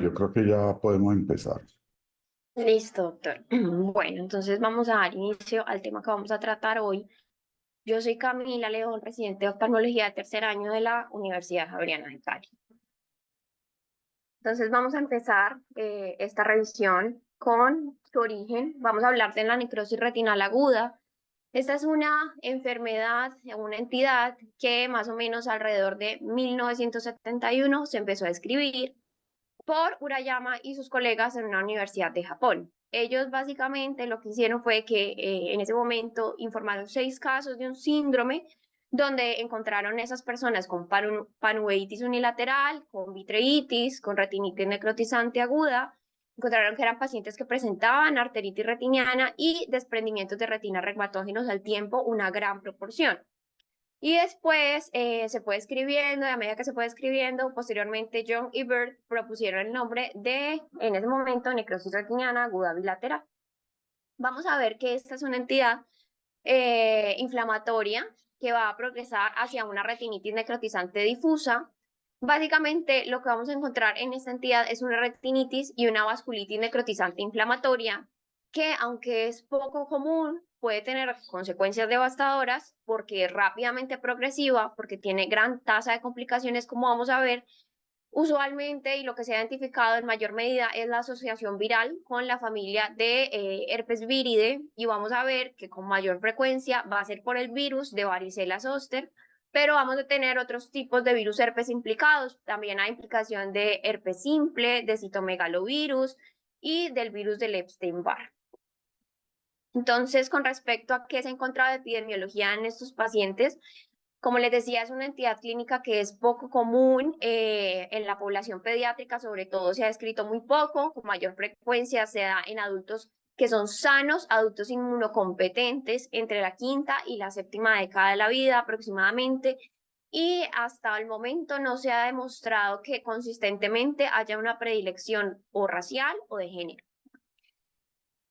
yo creo que ya podemos empezar. Listo, doctor. Bueno, entonces vamos a dar inicio al tema que vamos a tratar hoy. Yo soy Camila León, residente de oftalmología de tercer año de la Universidad Javeriana de Cali. Entonces vamos a empezar esta revisión con su origen. Vamos a hablar de la necrosis retinal aguda. Esta es una enfermedad, una entidad que más o menos alrededor de 1971 se empezó a describir por Urayama y sus colegas en una universidad de Japón. Ellos básicamente lo que hicieron fue que en ese momento informaron 6 casos de un síndrome donde encontraron esas personas con panuveitis unilateral, con vitreitis, con retinitis necrotizante aguda. Encontraron que eran pacientes que presentaban arteritis retiniana y desprendimientos de retina regmatógenos al tiempo, una gran proporción. Y después se fue escribiendo, y a medida que se fue escribiendo, posteriormente John y Bird propusieron el nombre de, en ese momento, necrosis retiniana aguda bilateral. Vamos a ver que esta es una entidad inflamatoria que va a progresar hacia una retinitis necrotizante difusa. Básicamente, lo que vamos a encontrar en esta entidad es una retinitis y una vasculitis necrotizante inflamatoria que, aunque es poco común, puede tener consecuencias devastadoras porque es rápidamente progresiva, porque tiene gran tasa de complicaciones, como vamos a ver. Usualmente, y lo que se ha identificado en mayor medida, es la asociación viral con la familia de herpes viridae, y vamos a ver que con mayor frecuencia va a ser por el virus de varicela zoster, pero vamos a tener otros tipos de virus herpes implicados. También hay implicación de herpes simple, de citomegalovirus y del virus del Epstein-Barr. Entonces, con respecto a qué se ha encontrado de epidemiología en estos pacientes, como les decía, es una entidad clínica que es poco común en la población pediátrica, sobre todo se ha descrito muy poco, con mayor frecuencia se da en adultos que son sanos, adultos inmunocompetentes, entre la quinta y la séptima década de la vida aproximadamente, y hasta el momento no se ha demostrado que consistentemente haya una predilección o racial o de género.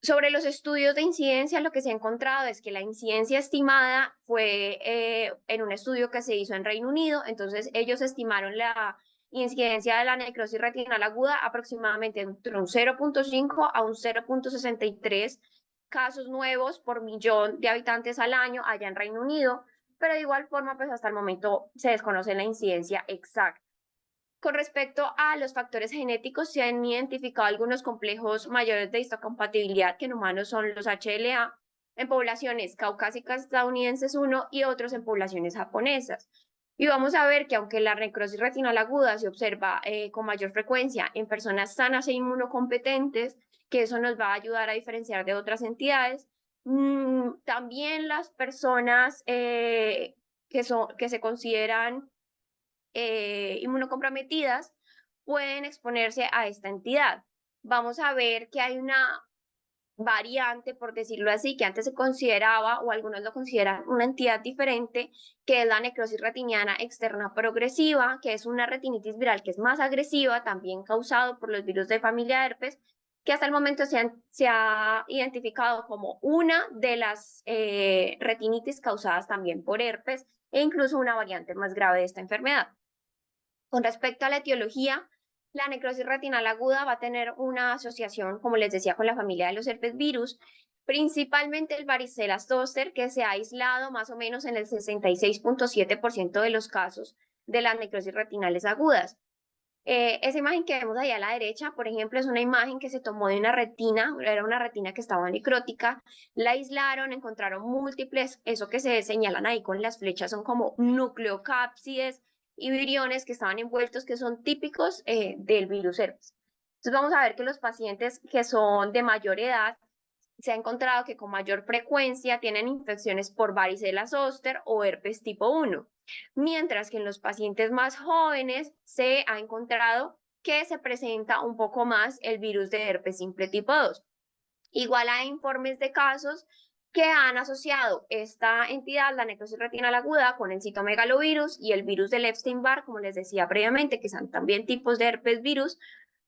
Sobre los estudios de incidencia, lo que se ha encontrado es que la incidencia estimada fue en un estudio que se hizo en Reino Unido. Entonces ellos estimaron la incidencia de la necrosis retinal aguda aproximadamente entre un 0.5 a un 0.63 casos nuevos por millón de habitantes al año allá en Reino Unido, pero de igual forma, pues hasta el momento se desconoce la incidencia exacta. Con respecto a los factores genéticos, se han identificado algunos complejos mayores de histocompatibilidad que en humanos son los HLA, en poblaciones caucásicas estadounidenses uno y otros en poblaciones japonesas. Y vamos a ver que aunque la necrosis retinal aguda se observa con mayor frecuencia en personas sanas e inmunocompetentes, que eso nos va a ayudar a diferenciar de otras entidades, también las personas que se consideran inmunocomprometidas pueden exponerse a esta entidad. Vamos a ver que hay una variante, por decirlo así, que antes se consideraba o algunos lo consideran una entidad diferente, que es la necrosis retiniana externa progresiva, que es una retinitis viral que es más agresiva, también causado por los virus de familia herpes, que hasta el momento se ha identificado como una de las retinitis causadas también por herpes e incluso una variante más grave de esta enfermedad. Con respecto a la etiología, la necrosis retinal aguda va a tener una asociación, como les decía, con la familia de los herpes virus, principalmente el varicela zoster, que se ha aislado más o menos en el 66.7% de los casos de las necrosis retinales agudas. Esa imagen que vemos ahí a la derecha, por ejemplo, es una imagen que se tomó de una retina, era una retina que estaba necrótica, la aislaron, encontraron múltiples, eso que se señalan ahí con las flechas son como nucleocápsides y viriones que estaban envueltos, que son típicos del virus herpes. Entonces vamos a ver que los pacientes que son de mayor edad se ha encontrado que con mayor frecuencia tienen infecciones por varicela zoster o herpes tipo 1, mientras que en los pacientes más jóvenes se ha encontrado que se presenta un poco más el virus de herpes simple tipo 2. Igual hay informes de casos que han asociado esta entidad, la necrosis retinal aguda, con el citomegalovirus y el virus del Epstein-Barr, como les decía previamente, que son también tipos de herpes virus,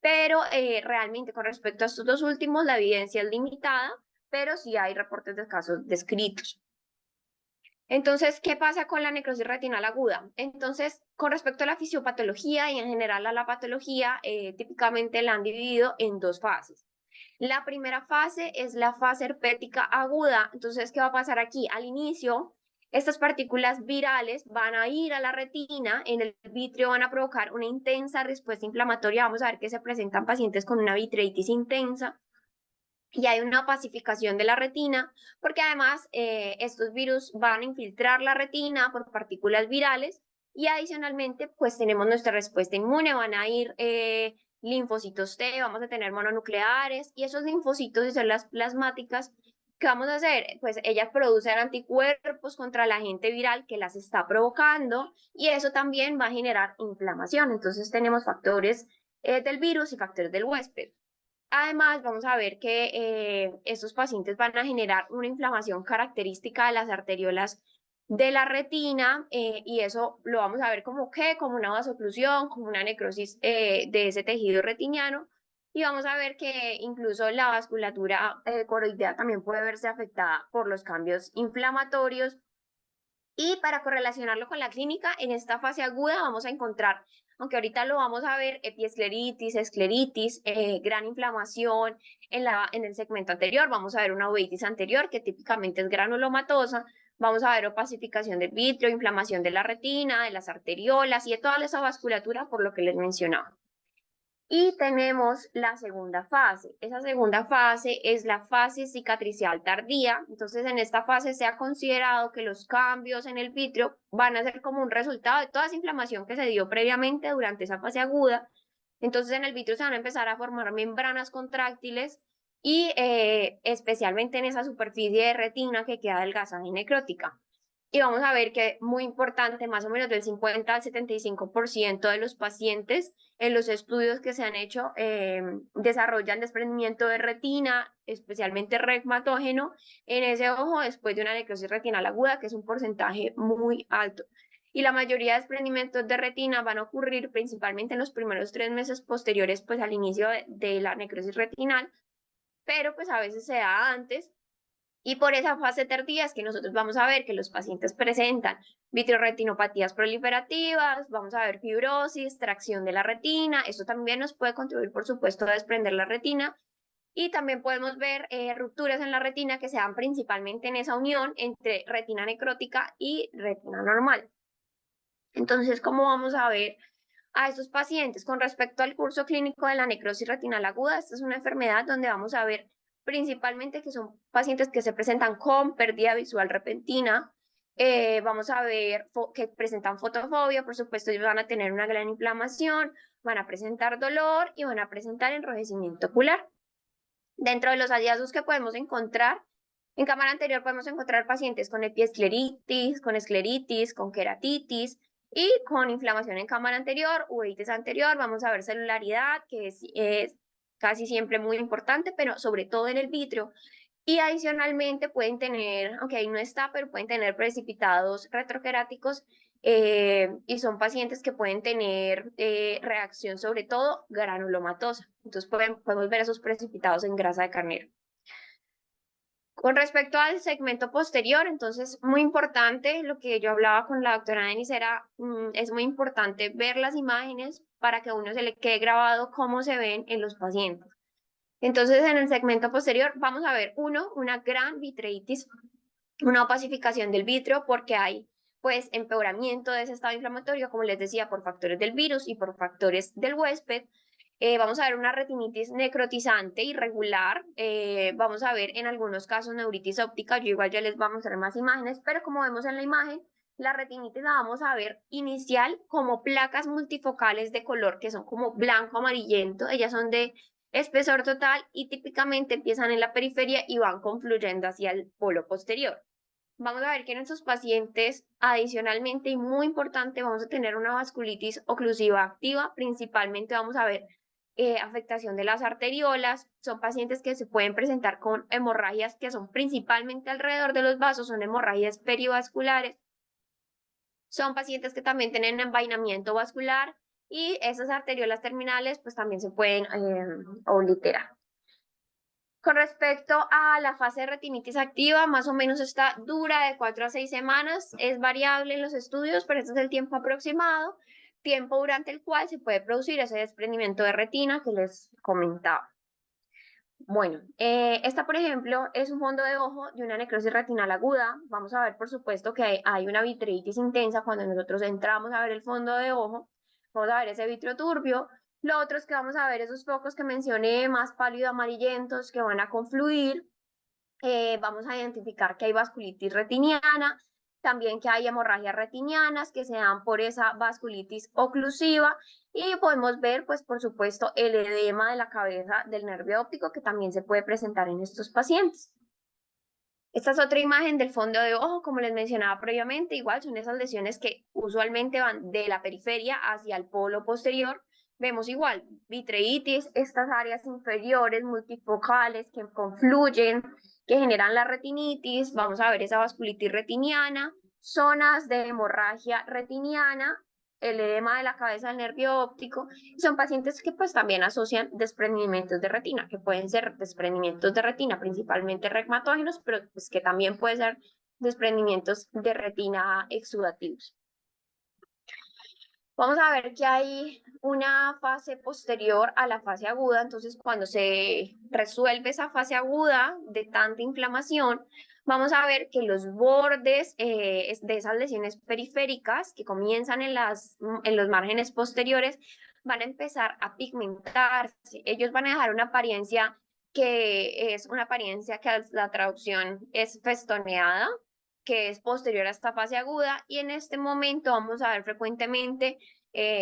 pero realmente con respecto a estos dos últimos la evidencia es limitada, pero sí hay reportes de casos descritos. Entonces, ¿qué pasa con la necrosis retinal aguda? Entonces, con respecto a la fisiopatología y en general a la patología, típicamente la han dividido en dos fases. La primera fase es la fase herpética aguda. Entonces, ¿qué va a pasar aquí? Al inicio, estas partículas virales van a ir a la retina, en el vitrio van a provocar una intensa respuesta inflamatoria. Vamos a ver que se presentan pacientes con una vitreitis intensa y hay una opacificación de la retina, porque además estos virus van a infiltrar la retina por partículas virales y adicionalmente pues tenemos nuestra respuesta inmune, van a ir linfocitos T, vamos a tener mononucleares y esos linfocitos y células plasmáticas, ¿qué vamos a hacer? Pues ellas producen anticuerpos contra el agente viral que las está provocando y eso también va a generar inflamación. Entonces tenemos factores del virus y factores del huésped. Además, vamos a ver que estos pacientes van a generar una inflamación característica de las arteriolas de la retina y eso lo vamos a ver como que, como una vasoclusión, como una necrosis de ese tejido retiniano y vamos a ver que incluso la vasculatura coroidea también puede verse afectada por los cambios inflamatorios y para correlacionarlo con la clínica, en esta fase aguda vamos a encontrar, aunque ahorita lo vamos a ver, epiescleritis, escleritis, gran inflamación en el segmento anterior, vamos a ver una uveitis anterior que típicamente es granulomatosa, vamos a ver opacificación del vitrio, inflamación de la retina, de las arteriolas y de toda esa vasculatura por lo que les mencionaba. Y tenemos la segunda fase. Esa segunda fase es la fase cicatricial tardía. Entonces, en esta fase se ha considerado que los cambios en el vitrio van a ser como un resultado de toda esa inflamación que se dio previamente durante esa fase aguda. Entonces, en el vitrio se van a empezar a formar membranas contráctiles y especialmente en esa superficie de retina que queda adelgazada y necrótica. Y vamos a ver que muy importante, más o menos del 50 al 75% de los pacientes en los estudios que se han hecho desarrollan desprendimiento de retina, especialmente reumatógeno, en ese ojo después de una necrosis retinal aguda, que es un porcentaje muy alto. Y la mayoría de desprendimientos de retina van a ocurrir principalmente en los primeros 3 meses posteriores pues, al inicio de la necrosis retinal, pero pues a veces se da antes y por esa fase tardía es que nosotros vamos a ver que los pacientes presentan vitreorretinopatías proliferativas, vamos a ver fibrosis, tracción de la retina, esto también nos puede contribuir, por supuesto, a desprender la retina y también podemos ver rupturas en la retina que se dan principalmente en esa unión entre retina necrótica y retina normal. Entonces, ¿cómo vamos a ver a estos pacientes? Con respecto al curso clínico de la necrosis retinal aguda, esta es una enfermedad donde vamos a ver principalmente que son pacientes que se presentan con pérdida visual repentina, vamos a ver que presentan fotofobia, por supuesto, ellos van a tener una gran inflamación, van a presentar dolor y van a presentar enrojecimiento ocular. Dentro de los hallazgos que podemos encontrar, en cámara anterior podemos encontrar pacientes con escleritis, con queratitis y con inflamación en cámara anterior, uveitis anterior. Vamos a ver celularidad, que es casi siempre muy importante, pero sobre todo en el vitrio. Y adicionalmente pueden tener, aunque ahí no está, pero pueden tener precipitados retroqueráticos y son pacientes que pueden tener reacción sobre todo granulomatosa. Entonces podemos ver esos precipitados en grasa de carnero. Con respecto al segmento posterior, entonces muy importante, lo que yo hablaba con la doctora Denis era, es muy importante ver las imágenes para que a uno se le quede grabado cómo se ven en los pacientes. Entonces, en el segmento posterior vamos a ver, una gran vitreitis, una opacificación del vitrio porque hay pues empeoramiento de ese estado inflamatorio, como les decía, por factores del virus y por factores del huésped. Vamos a ver una retinitis necrotizante irregular, vamos a ver en algunos casos neuritis óptica, yo igual ya les voy a mostrar más imágenes, pero como vemos en la imagen, la retinitis la vamos a ver inicial como placas multifocales de color que son como blanco amarillento, ellas son de espesor total y típicamente empiezan en la periferia y van confluyendo hacia el polo posterior. Vamos a ver que en estos pacientes, adicionalmente y muy importante, vamos a tener una vasculitis oclusiva activa, principalmente vamos a ver afectación de las arteriolas, son pacientes que se pueden presentar con hemorragias que son principalmente alrededor de los vasos, son hemorragias perivasculares, son pacientes que también tienen envainamiento vascular y esas arteriolas terminales pues también se pueden obliterar. Con respecto a la fase de retinitis activa, más o menos esta dura de 4 a 6 semanas, es variable en los estudios, pero este es el tiempo aproximado, tiempo durante el cual se puede producir ese desprendimiento de retina que les comentaba. Bueno, esta, por ejemplo, es un fondo de ojo de una necrosis retinal aguda. Vamos a ver, por supuesto, que hay una vitreitis intensa cuando nosotros entramos a ver el fondo de ojo. Vamos a ver ese vitrio turbio. Lo otro es que vamos a ver esos focos que mencioné, más pálido amarillentos, que van a confluir. Vamos a identificar que hay vasculitis retiniana, también que hay hemorragias retinianas que se dan por esa vasculitis oclusiva y podemos ver, pues por supuesto, el edema de la cabeza del nervio óptico que también se puede presentar en estos pacientes. Esta es otra imagen del fondo de ojo, como les mencionaba previamente, igual son esas lesiones que usualmente van de la periferia hacia el polo posterior. Vemos igual vitreitis, estas áreas inferiores multifocales que confluyen, que generan la retinitis. Vamos a ver esa vasculitis retiniana, zonas de hemorragia retiniana, el edema de la cabeza del nervio óptico. Son pacientes que pues también asocian desprendimientos de retina, que pueden ser desprendimientos de retina principalmente regmatógenos, pero pues que también pueden ser desprendimientos de retina exudativos. Vamos a ver que hay una fase posterior a la fase aguda, entonces cuando se resuelve esa fase aguda de tanta inflamación, vamos a ver que los bordes de esas lesiones periféricas que comienzan en los márgenes posteriores van a empezar a pigmentarse. Ellos van a dejar una apariencia que es una apariencia que la traducción es festoneada, que es posterior a esta fase aguda, y en este momento vamos a ver frecuentemente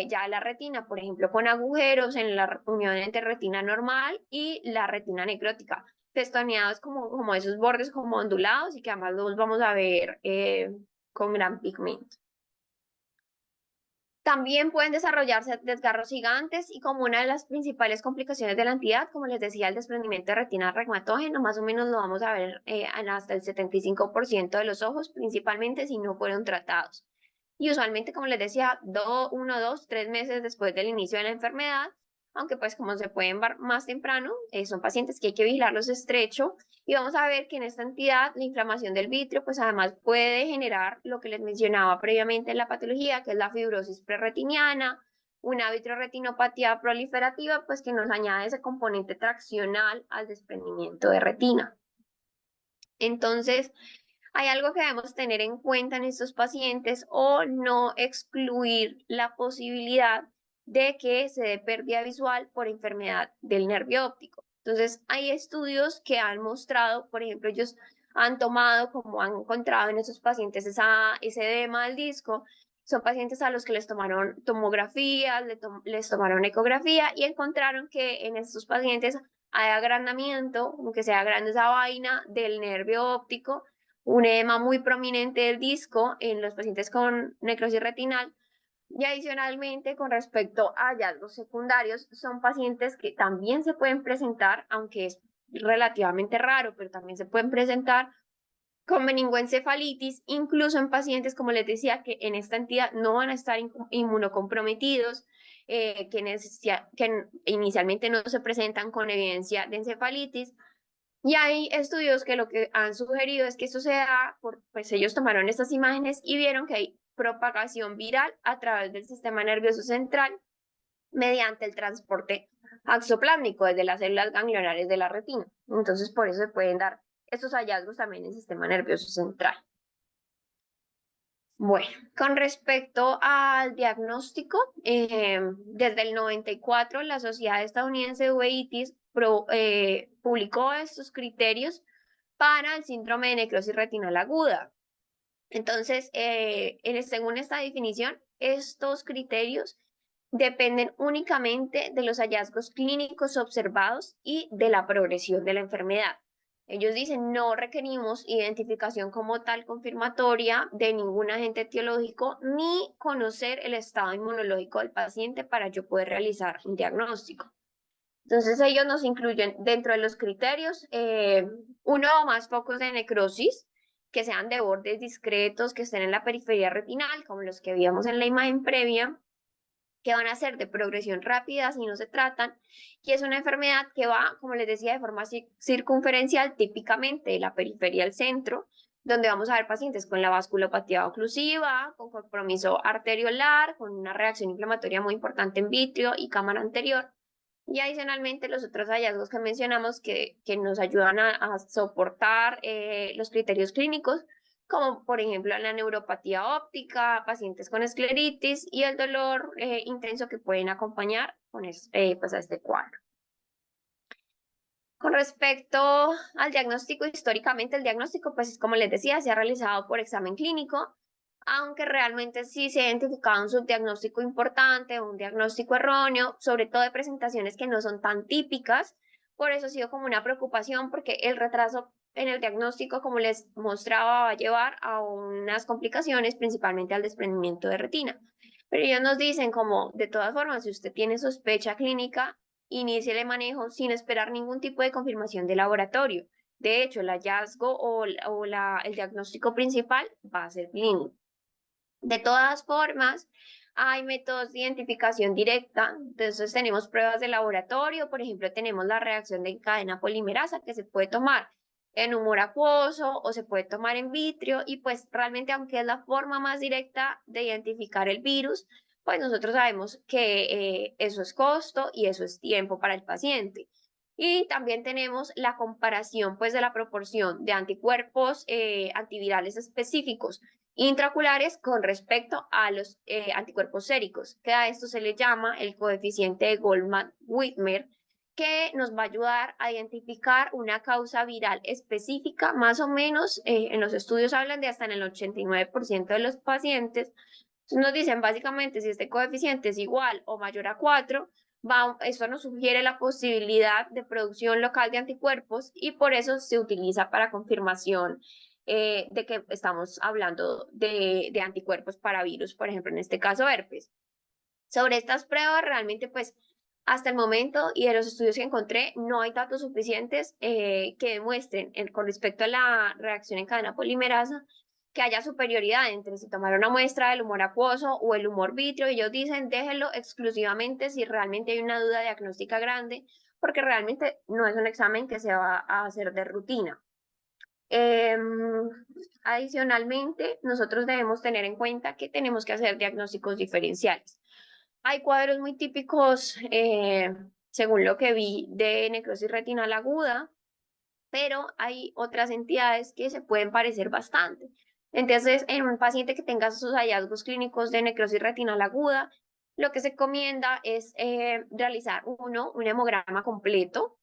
ya la retina, por ejemplo, con agujeros en la unión entre retina normal y la retina necrótica, festoneados como esos bordes como ondulados y que además los vamos a ver con gran pigmento. También pueden desarrollarse desgarros gigantes y como una de las principales complicaciones de la entidad, como les decía, el desprendimiento de retina regmatógeno, más o menos lo vamos a ver en hasta el 75% de los ojos, principalmente si no fueron tratados. Y usualmente, como les decía, 1, 2, 3 meses después del inicio de la enfermedad, aunque pues como se pueden ver más temprano, son pacientes que hay que vigilarlos estrecho y vamos a ver que en esta entidad la inflamación del vitrio pues además puede generar lo que les mencionaba previamente en la patología, que es la fibrosis prerretiniana, una vitreoretinopatía proliferativa pues que nos añade ese componente traccional al desprendimiento de retina. Entonces, hay algo que debemos tener en cuenta en estos pacientes o no excluir la posibilidad de que se dé pérdida visual por enfermedad del nervio óptico. Entonces, hay estudios que han mostrado, por ejemplo, ellos han tomado, como han encontrado en esos pacientes, ese edema del disco. Son pacientes a los que les tomaron tomografías, les tomaron ecografía y encontraron que en estos pacientes hay agrandamiento, aunque sea grande esa vaina del nervio óptico, un edema muy prominente del disco en los pacientes con necrosis retinal. Y adicionalmente, con respecto a hallazgos secundarios, son pacientes que también se pueden presentar, aunque es relativamente raro, pero también se pueden presentar con meningoencefalitis, incluso en pacientes, como les decía, que en esta entidad no van a estar inmunocomprometidos, que inicialmente no se presentan con evidencia de encefalitis. Y hay estudios que lo que han sugerido es que eso se da, pues ellos tomaron estas imágenes y vieron que hay propagación viral a través del sistema nervioso central mediante el transporte axoplásmico desde las células ganglionares de la retina. Entonces, por eso se pueden dar estos hallazgos también en el sistema nervioso central. Bueno, con respecto al diagnóstico, desde el 94 la Sociedad Estadounidense de Uveitis publicó estos criterios para el síndrome de necrosis retinal aguda. Entonces, según esta definición, estos criterios dependen únicamente de los hallazgos clínicos observados y de la progresión de la enfermedad. Ellos dicen, no requerimos identificación como tal confirmatoria de ningún agente etiológico ni conocer el estado inmunológico del paciente para yo poder realizar un diagnóstico. Entonces ellos nos incluyen dentro de los criterios uno o más focos de necrosis que sean de bordes discretos, que estén en la periferia retinal, como los que veíamos en la imagen previa, que van a ser de progresión rápida si no se tratan, y es una enfermedad que va, como les decía, de forma circunferencial, típicamente de la periferia al centro, donde vamos a ver pacientes con la vasculopatía oclusiva, con compromiso arteriolar, con una reacción inflamatoria muy importante en vitrio y cámara anterior. Y adicionalmente los otros hallazgos que mencionamos que nos ayudan a soportar los criterios clínicos, como por ejemplo la neuropatía óptica, pacientes con escleritis y el dolor intenso que pueden acompañar con pues a este cuadro. Con respecto al diagnóstico, históricamente el diagnóstico, pues como les decía, se ha realizado por examen clínico, aunque realmente sí se ha identificado un subdiagnóstico importante, un diagnóstico erróneo, sobre todo de presentaciones que no son tan típicas. Por eso ha sido como una preocupación, porque el retraso en el diagnóstico, como les mostraba, va a llevar a unas complicaciones, principalmente al desprendimiento de retina. Pero ellos nos dicen como, de todas formas, si usted tiene sospecha clínica, inicie el manejo sin esperar ningún tipo de confirmación de laboratorio. De hecho, el hallazgo el diagnóstico principal va a ser clínico. De todas formas, hay métodos de identificación directa. Entonces, tenemos pruebas de laboratorio. Por ejemplo, tenemos la reacción de cadena polimerasa que se puede tomar en humor acuoso o se puede tomar en vitrio. Y pues realmente, aunque es la forma más directa de identificar el virus, pues nosotros sabemos que eso es costo y eso es tiempo para el paciente. Y también tenemos la comparación pues de la proporción de anticuerpos antivirales específicos intraoculares con respecto a los anticuerpos séricos, que a esto se le llama el coeficiente de Goldman-Whitmer, que nos va a ayudar a identificar una causa viral específica, más o menos, en los estudios hablan de hasta en el 89% de los pacientes. Entonces nos dicen básicamente si este coeficiente es igual o mayor a 4, esto nos sugiere la posibilidad de producción local de anticuerpos y por eso se utiliza para confirmación de que estamos hablando de anticuerpos para virus, por ejemplo, en este caso herpes. Sobre estas pruebas, realmente, pues, hasta el momento y de los estudios que encontré, no hay datos suficientes que demuestren con respecto a la reacción en cadena polimerasa que haya superioridad entre si tomar una muestra del humor acuoso o el humor vítreo. Ellos dicen, déjenlo exclusivamente si realmente hay una duda diagnóstica grande, porque realmente no es un examen que se va a hacer de rutina. Adicionalmente, nosotros debemos tener en cuenta que tenemos que hacer diagnósticos diferenciales. Hay cuadros muy típicos, según lo que vi, de necrosis retinal aguda, pero hay otras entidades que se pueden parecer bastante. Entonces, en un paciente que tenga sus hallazgos clínicos de necrosis retinal aguda, lo que se recomienda es realizar un hemograma completo,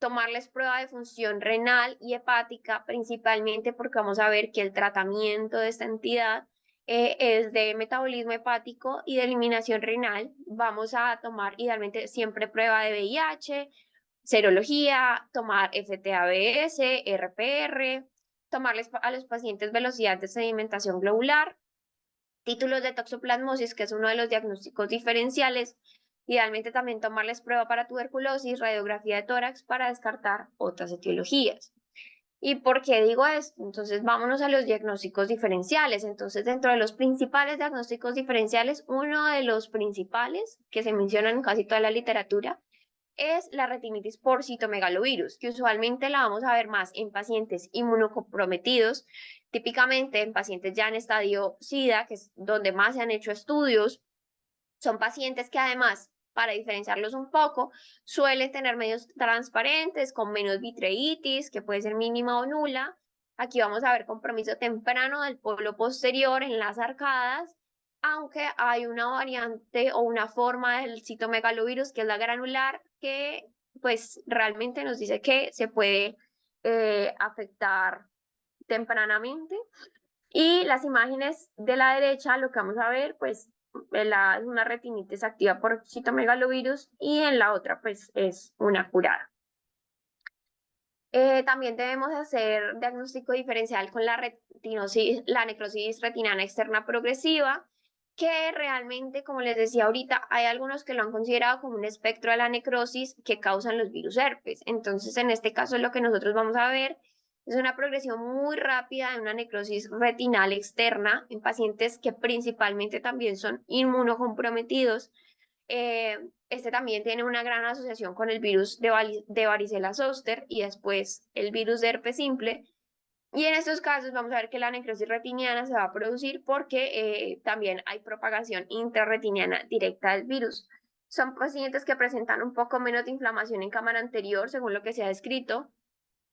tomarles prueba de función renal y hepática, principalmente porque vamos a ver que el tratamiento de esta entidad es de metabolismo hepático y de eliminación renal. Vamos a tomar idealmente siempre prueba de VIH, serología, tomar FTABS, RPR, tomarles a los pacientes velocidad de sedimentación globular, títulos de toxoplasmosis, que es uno de los diagnósticos diferenciales. Idealmente también tomarles prueba para tuberculosis, radiografía de tórax para descartar otras etiologías. ¿Y por qué digo esto? Entonces, vámonos a los diagnósticos diferenciales. Entonces, dentro de los principales diagnósticos diferenciales, uno de los principales que se mencionan en casi toda la literatura es la retinitis por citomegalovirus, que usualmente la vamos a ver más en pacientes inmunocomprometidos, típicamente en pacientes ya en estadio SIDA, que es donde más se han hecho estudios. Son pacientes que además, para diferenciarlos un poco, suelen tener medios transparentes, con menos vitreitis, que puede ser mínima o nula. Aquí vamos a ver compromiso temprano del polo posterior en las arcadas, aunque hay una variante o una forma del citomegalovirus, que es la granular, que pues realmente nos dice que se puede afectar tempranamente. Y las imágenes de la derecha, lo que vamos a ver, pues es una retinitis activa por citomegalovirus y en la otra, pues es una curada. También debemos hacer diagnóstico diferencial con la necrosis retinana externa progresiva, que realmente, como les decía ahorita, hay algunos que lo han considerado como un espectro de la necrosis que causan los virus herpes. Entonces, en este caso, lo que nosotros vamos a ver es una progresión muy rápida de una necrosis retinal externa en pacientes que principalmente también son inmunocomprometidos, Este también tiene una gran asociación con el virus de varicela zoster y después el virus de herpes simple. Y en estos casos vamos a ver que la necrosis retiniana se va a producir porque también hay propagación intrarretiniana directa del virus. Son pacientes que presentan un poco menos de inflamación en cámara anterior, según lo que se ha descrito.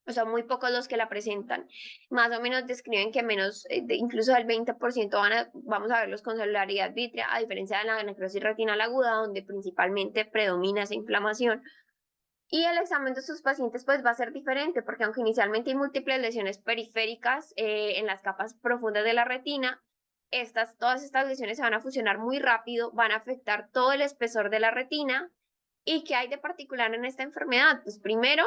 O sea, muy pocos los que la presentan. Más o menos describen que menos, incluso del 20% vamos a verlos con celularidad vítrea, a diferencia de la necrosis retinal aguda, donde principalmente predomina esa inflamación. Y el examen de sus pacientes pues va a ser diferente, porque aunque inicialmente hay múltiples lesiones periféricas en las capas profundas de la retina, todas estas lesiones se van a fusionar muy rápido, van a afectar todo el espesor de la retina. ¿Y qué hay de particular en esta enfermedad? Pues primero,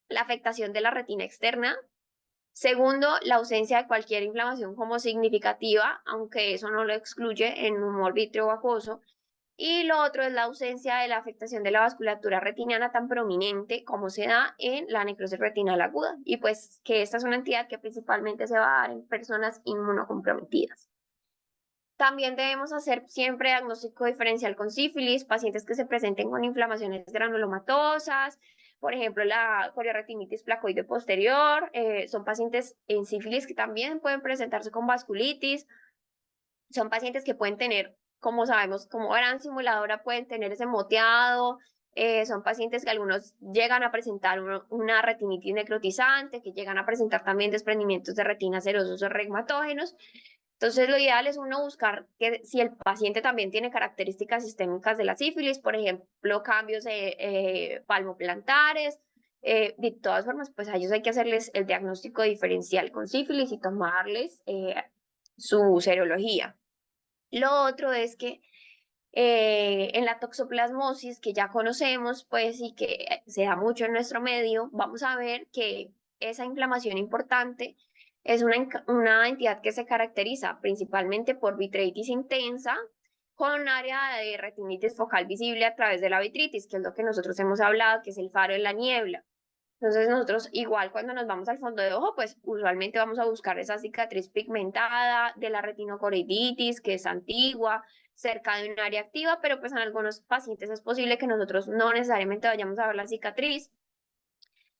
la afectación de la retina externa. Segundo, la ausencia de cualquier inflamación como significativa, aunque eso no lo excluye en humor vítreo acuoso. Y lo otro es la ausencia de la afectación de la vasculatura retiniana tan prominente como se da en la necrosis retinal aguda. Y pues que esta es una entidad que principalmente se va a dar en personas inmunocomprometidas. También debemos hacer siempre diagnóstico diferencial con sífilis, pacientes que se presenten con inflamaciones granulomatosas, por ejemplo, la corioretinitis placoide posterior, son pacientes en sífilis que también pueden presentarse con vasculitis, son pacientes que pueden tener, como sabemos, como gran simuladora, pueden tener ese moteado, son pacientes que algunos llegan a presentar una retinitis necrotizante, que llegan a presentar también desprendimientos de retina serosos o regmatógenos. Entonces, lo ideal es uno buscar que si el paciente también tiene características sistémicas de la sífilis, por ejemplo, cambios palmoplantares, de todas formas, pues a ellos hay que hacerles el diagnóstico diferencial con sífilis y tomarles su serología. Lo otro es que en la toxoplasmosis que ya conocemos, pues y que se da mucho en nuestro medio, vamos a ver que esa inflamación importante es una entidad que se caracteriza principalmente por vitreitis intensa, con un área de retinitis focal visible a través de la vitritis, que es lo que nosotros hemos hablado, que es el faro en la niebla. Entonces nosotros igual cuando nos vamos al fondo de ojo, pues usualmente vamos a buscar esa cicatriz pigmentada de la retinocoroiditis, que es antigua, cerca de un área activa, pero pues en algunos pacientes es posible que nosotros no necesariamente vayamos a ver la cicatriz.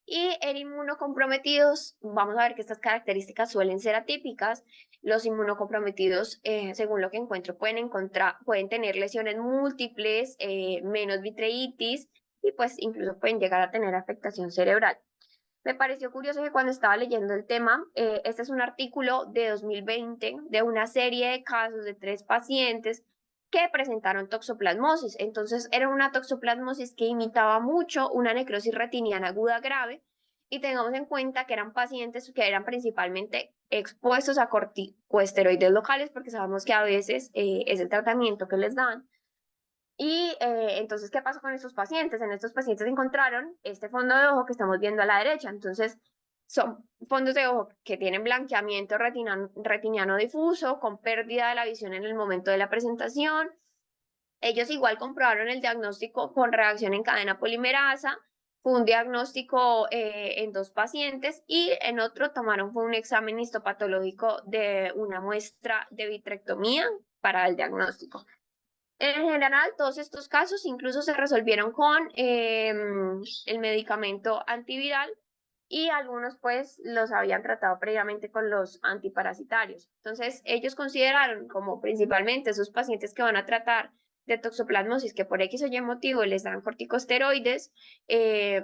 Y en inmunocomprometidos, vamos a ver que estas características suelen ser atípicas. Los inmunocomprometidos, según lo que encuentro, pueden tener lesiones múltiples, menos vitreitis y pues incluso pueden llegar a tener afectación cerebral. Me pareció curioso que cuando estaba leyendo el tema, este es un artículo de 2020 de una serie de casos de 3 pacientes que presentaron toxoplasmosis. Entonces, era una toxoplasmosis que imitaba mucho una necrosis retiniana aguda grave. Y tengamos en cuenta que eran pacientes que eran principalmente expuestos a corticosteroides locales, porque sabemos que a veces es el tratamiento que les dan. Y entonces, ¿qué pasó con estos pacientes? En estos pacientes encontraron este fondo de ojo que estamos viendo a la derecha. Entonces, son fondos de ojo que tienen blanqueamiento retiniano difuso, con pérdida de la visión en el momento de la presentación. Ellos igual comprobaron el diagnóstico con reacción en cadena polimerasa. Fue un diagnóstico en 2 pacientes y en otro fue un examen histopatológico de una muestra de vitrectomía para el diagnóstico. En general, todos estos casos incluso se resolvieron con el medicamento antiviral y algunos pues los habían tratado previamente con los antiparasitarios. Entonces, ellos consideraron como principalmente esos pacientes que van a tratar de toxoplasmosis, que por X o Y motivo les dan corticosteroides,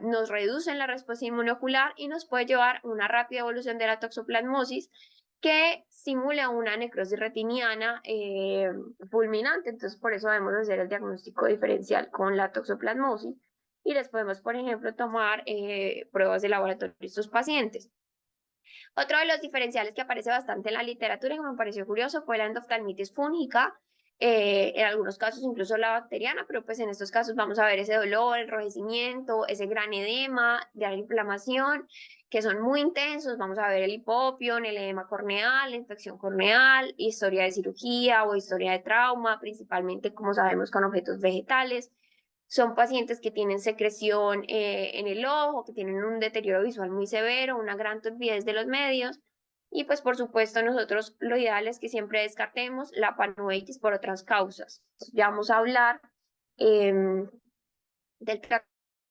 nos reducen la respuesta inmunocular y nos puede llevar a una rápida evolución de la toxoplasmosis que simula una necrosis retiniana fulminante. Entonces, por eso debemos hacer el diagnóstico diferencial con la toxoplasmosis y les podemos, por ejemplo, tomar pruebas de laboratorio de estos pacientes. Otro de los diferenciales que aparece bastante en la literatura y que me pareció curioso fue la endoftalmitis fúngica, en algunos casos incluso la bacteriana, pero pues en estos casos vamos a ver ese dolor, enrojecimiento, ese gran edema, de la inflamación, que son muy intensos. Vamos a ver el hipopión, el edema corneal, la infección corneal, historia de cirugía o historia de trauma, principalmente como sabemos con objetos vegetales. Son pacientes que tienen secreción en el ojo, que tienen un deterioro visual muy severo, una gran turbidez de los medios. Y pues por supuesto nosotros lo ideal es que siempre descartemos la panuvitis por otras causas. Ya vamos a hablar del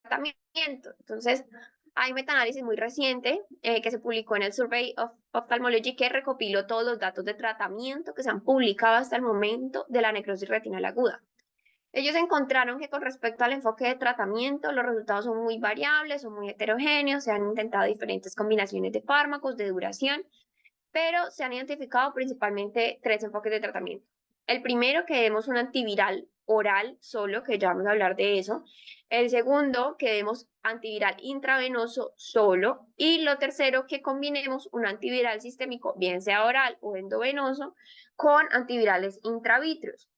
tratamiento. Entonces, hay un metaanálisis muy reciente que se publicó en el Survey of Ophthalmology que recopiló todos los datos de tratamiento que se han publicado hasta el momento de la necrosis retinal aguda. Ellos encontraron que con respecto al enfoque de tratamiento, los resultados son muy variables, son muy heterogéneos, se han intentado diferentes combinaciones de fármacos, de duración, pero se han identificado principalmente tres enfoques de tratamiento. El primero, que demos un antiviral oral solo, que ya vamos a hablar de eso. El segundo, que demos antiviral intravenoso solo. Y lo tercero, que combinemos un antiviral sistémico, bien sea oral o endovenoso, con antivirales intravítreos.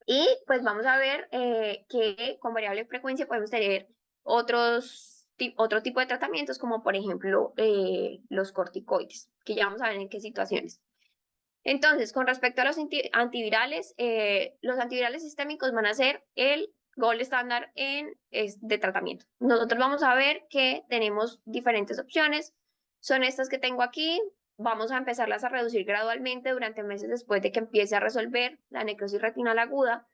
Y pues vamos a ver que con variable frecuencia podemos tener otro tipo de tratamientos, como por ejemplo los corticoides, que ya vamos a ver en qué situaciones. Entonces, con respecto a los antivirales sistémicos van a ser el gold estándar de tratamiento. Nosotros vamos a ver que tenemos diferentes opciones. Son estas que tengo aquí. Vamos a empezarlas a reducir gradualmente durante meses después de que empiece a resolver la necrosis retinal aguda.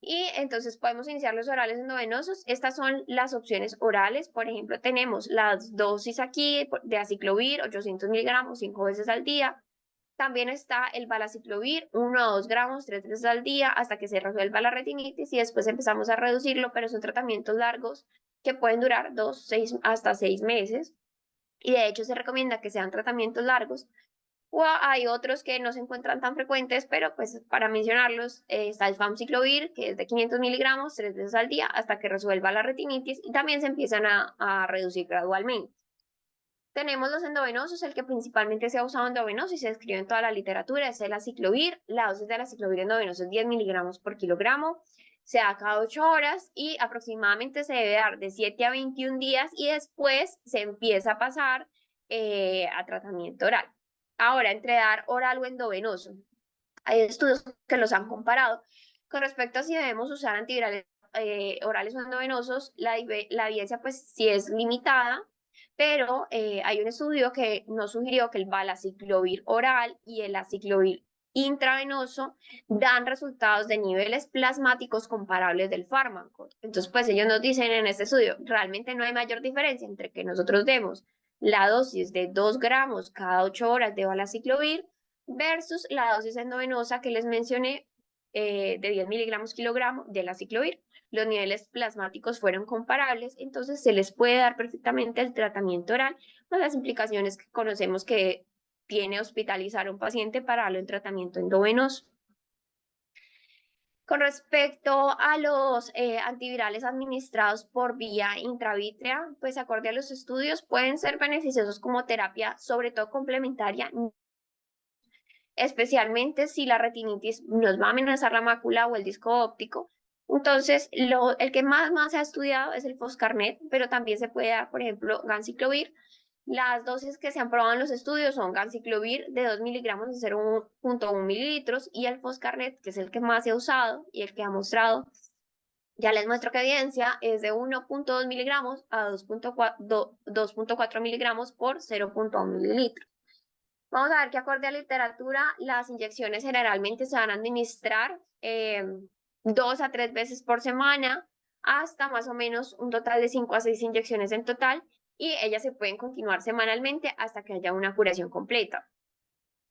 Y entonces podemos iniciar los orales endovenosos. Estas son las opciones orales. Por ejemplo, tenemos las dosis aquí de aciclovir, 800 miligramos, 5 veces al día. También está el valaciclovir, 1 a 2 gramos, 3 veces al día, hasta que se resuelva la retinitis y después empezamos a reducirlo, pero son tratamientos largos que pueden durar 2, 6, hasta 6 meses. Y de hecho se recomienda que sean tratamientos largos. O hay otros que no se encuentran tan frecuentes, pero pues para mencionarlos, está el famciclovir, que es de 500 miligramos, 3 veces al día, hasta que resuelva la retinitis y también se empiezan a reducir gradualmente. Tenemos los endovenosos, el que principalmente se ha usado endovenoso y se describe en toda la literatura, es el aciclovir. La dosis del aciclovir endovenoso es 10 miligramos por kilogramo, se da cada 8 horas y aproximadamente se debe dar de 7 a 21 días y después se empieza a pasar a tratamiento oral. Ahora, entre dar oral o endovenoso, hay estudios que los han comparado. Con respecto a si debemos usar antivirales orales o endovenosos, la evidencia pues sí es limitada, pero hay un estudio que nos sugirió que el valaciclovir oral y el aciclovir intravenoso dan resultados de niveles plasmáticos comparables del fármaco. Entonces, pues ellos nos dicen en este estudio, realmente no hay mayor diferencia entre que nosotros demos la dosis de 2 gramos cada 8 horas de valaciclovir versus la dosis endovenosa que les mencioné de 10 miligramos kilogramo del aciclovir. Los niveles plasmáticos fueron comparables, entonces se les puede dar perfectamente el tratamiento oral con las implicaciones que conocemos que tiene hospitalizar a un paciente para darlo en tratamiento endovenoso. Con respecto a los antivirales administrados por vía intravítrea, pues acorde a los estudios pueden ser beneficiosos como terapia, sobre todo complementaria, especialmente si la retinitis nos va a amenazar la mácula o el disco óptico. Entonces, el que más se ha estudiado es el foscarnet, pero también se puede dar, por ejemplo, ganciclovir. Las dosis que se han probado en los estudios son ganciclovir de 2 miligramos de 0,1 mililitros y el foscarnet, que es el que más se ha usado y el que ha mostrado, ya les muestro que evidencia es de 1,2 miligramos a 2,4 miligramos por 0,1 mililitro. Vamos a ver que acorde a la literatura, las inyecciones generalmente se van a administrar 2 a 3 veces por semana, hasta más o menos un total de 5 a 6 inyecciones en total, y ellas se pueden continuar semanalmente hasta que haya una curación completa.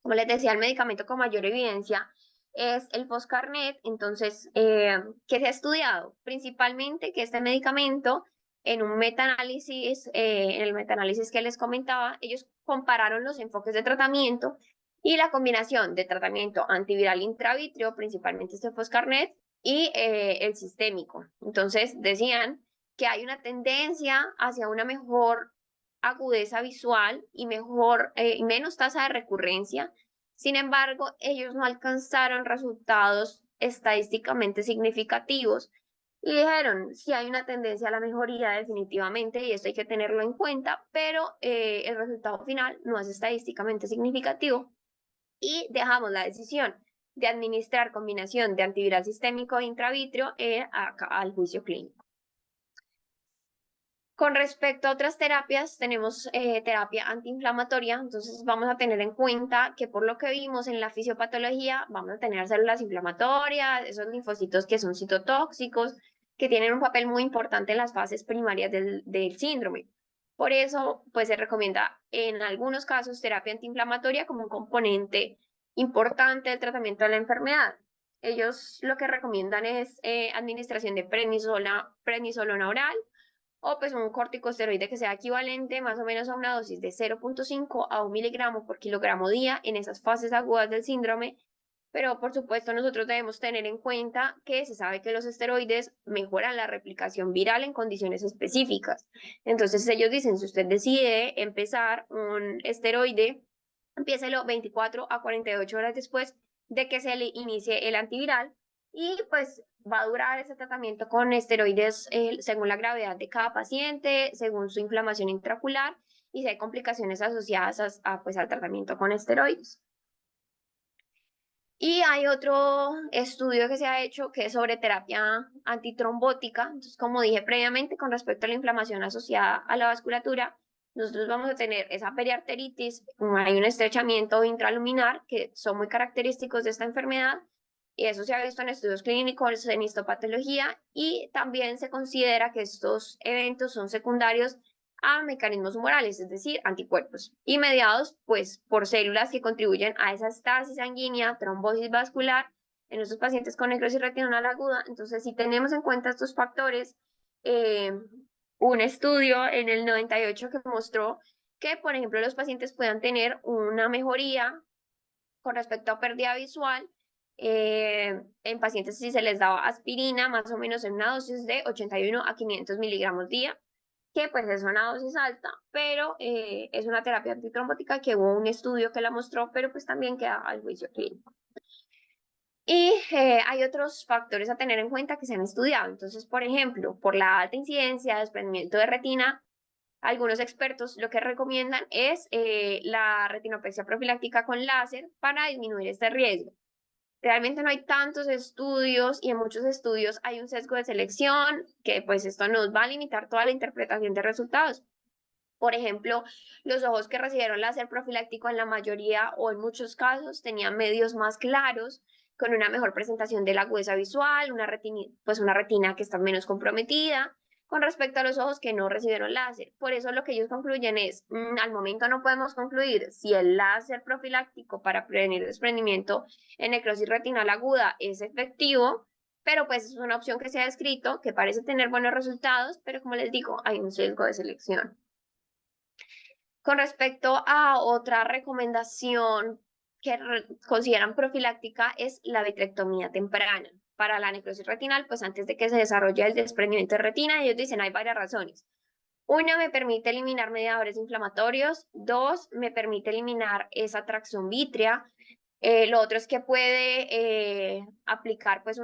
Como les decía, el medicamento con mayor evidencia es el foscarnet. Entonces, ¿qué se ha estudiado? Principalmente que este medicamento, en un metaanálisis, en el metaanálisis que les comentaba, ellos compararon los enfoques de tratamiento y la combinación de tratamiento antiviral intravítreo, principalmente este foscarnet, y el sistémico. Entonces, decían que hay una tendencia hacia una mejor agudeza visual y menos tasa de recurrencia. Sin embargo, ellos no alcanzaron resultados estadísticamente significativos y dijeron, sí hay una tendencia a la mejoría definitivamente y esto hay que tenerlo en cuenta, pero el resultado final no es estadísticamente significativo y dejamos la decisión de administrar combinación de antiviral sistémico e intravítrea al juicio clínico. Con respecto a otras terapias, tenemos terapia antiinflamatoria, entonces vamos a tener en cuenta que por lo que vimos en la fisiopatología, vamos a tener células inflamatorias, esos linfocitos que son citotóxicos, que tienen un papel muy importante en las fases primarias del síndrome. Por eso, pues se recomienda en algunos casos terapia antiinflamatoria como un componente importante del tratamiento de la enfermedad. Ellos lo que recomiendan es administración de prednisolona oral o pues un corticosteroide que sea equivalente más o menos a una dosis de 0,5 a 1 miligramo por kilogramo día en esas fases agudas del síndrome. Pero por supuesto nosotros debemos tener en cuenta que se sabe que los esteroides mejoran la replicación viral en condiciones específicas. Entonces ellos dicen, si usted decide empezar un esteroide, empiécelo 24 a 48 horas después de que se le inicie el antiviral y pues va a durar ese tratamiento con esteroides según la gravedad de cada paciente, según su inflamación intraocular y si hay complicaciones asociadas pues, al tratamiento con esteroides. Y hay otro estudio que se ha hecho que es sobre terapia antitrombótica. Entonces, como dije previamente, con respecto a la inflamación asociada a la vasculatura, nosotros vamos a tener esa periarteritis, hay un estrechamiento intraluminar que son muy característicos de esta enfermedad y eso se ha visto en estudios clínicos en histopatología y también se considera que estos eventos son secundarios a mecanismos humorales, es decir, anticuerpos, y mediados pues por células que contribuyen a esa estasis sanguínea, trombosis vascular en estos pacientes con necrosis retinal aguda. Entonces, si tenemos en cuenta estos factores, un estudio en el 98 que mostró que, por ejemplo, los pacientes puedan tener una mejoría con respecto a pérdida visual en pacientes si se les daba aspirina, más o menos en una dosis de 81 a 500 miligramos día, que pues es una dosis alta, pero es una terapia antitrombótica que hubo un estudio que la mostró, pero pues también queda al juicio clínico. Y hay otros factores a tener en cuenta que se han estudiado. Entonces, por ejemplo, por la alta incidencia de desprendimiento de retina, algunos expertos lo que recomiendan es la retinopexia profiláctica con láser para disminuir este riesgo. Realmente no hay tantos estudios y en muchos estudios hay un sesgo de selección que pues esto nos va a limitar toda la interpretación de resultados. Por ejemplo, los ojos que recibieron láser profiláctico en la mayoría o en muchos casos tenían medios más claros, con una mejor presentación de la agudeza visual, pues una retina que está menos comprometida con respecto a los ojos que no recibieron láser. Por eso lo que ellos concluyen es, al momento no podemos concluir si el láser profiláctico para prevenir desprendimiento en necrosis retinal aguda es efectivo, pero pues es una opción que se ha descrito, que parece tener buenos resultados, pero como les digo, hay un sesgo de selección. Con respecto a otra recomendación que consideran profiláctica es la vitrectomía temprana. Para la necrosis retinal, pues antes de que se desarrolle el desprendimiento de retina, ellos dicen hay varias razones. Una, me permite eliminar mediadores inflamatorios. Dos, me permite eliminar esa tracción vítrea. Lo otro es que puede aplicar pues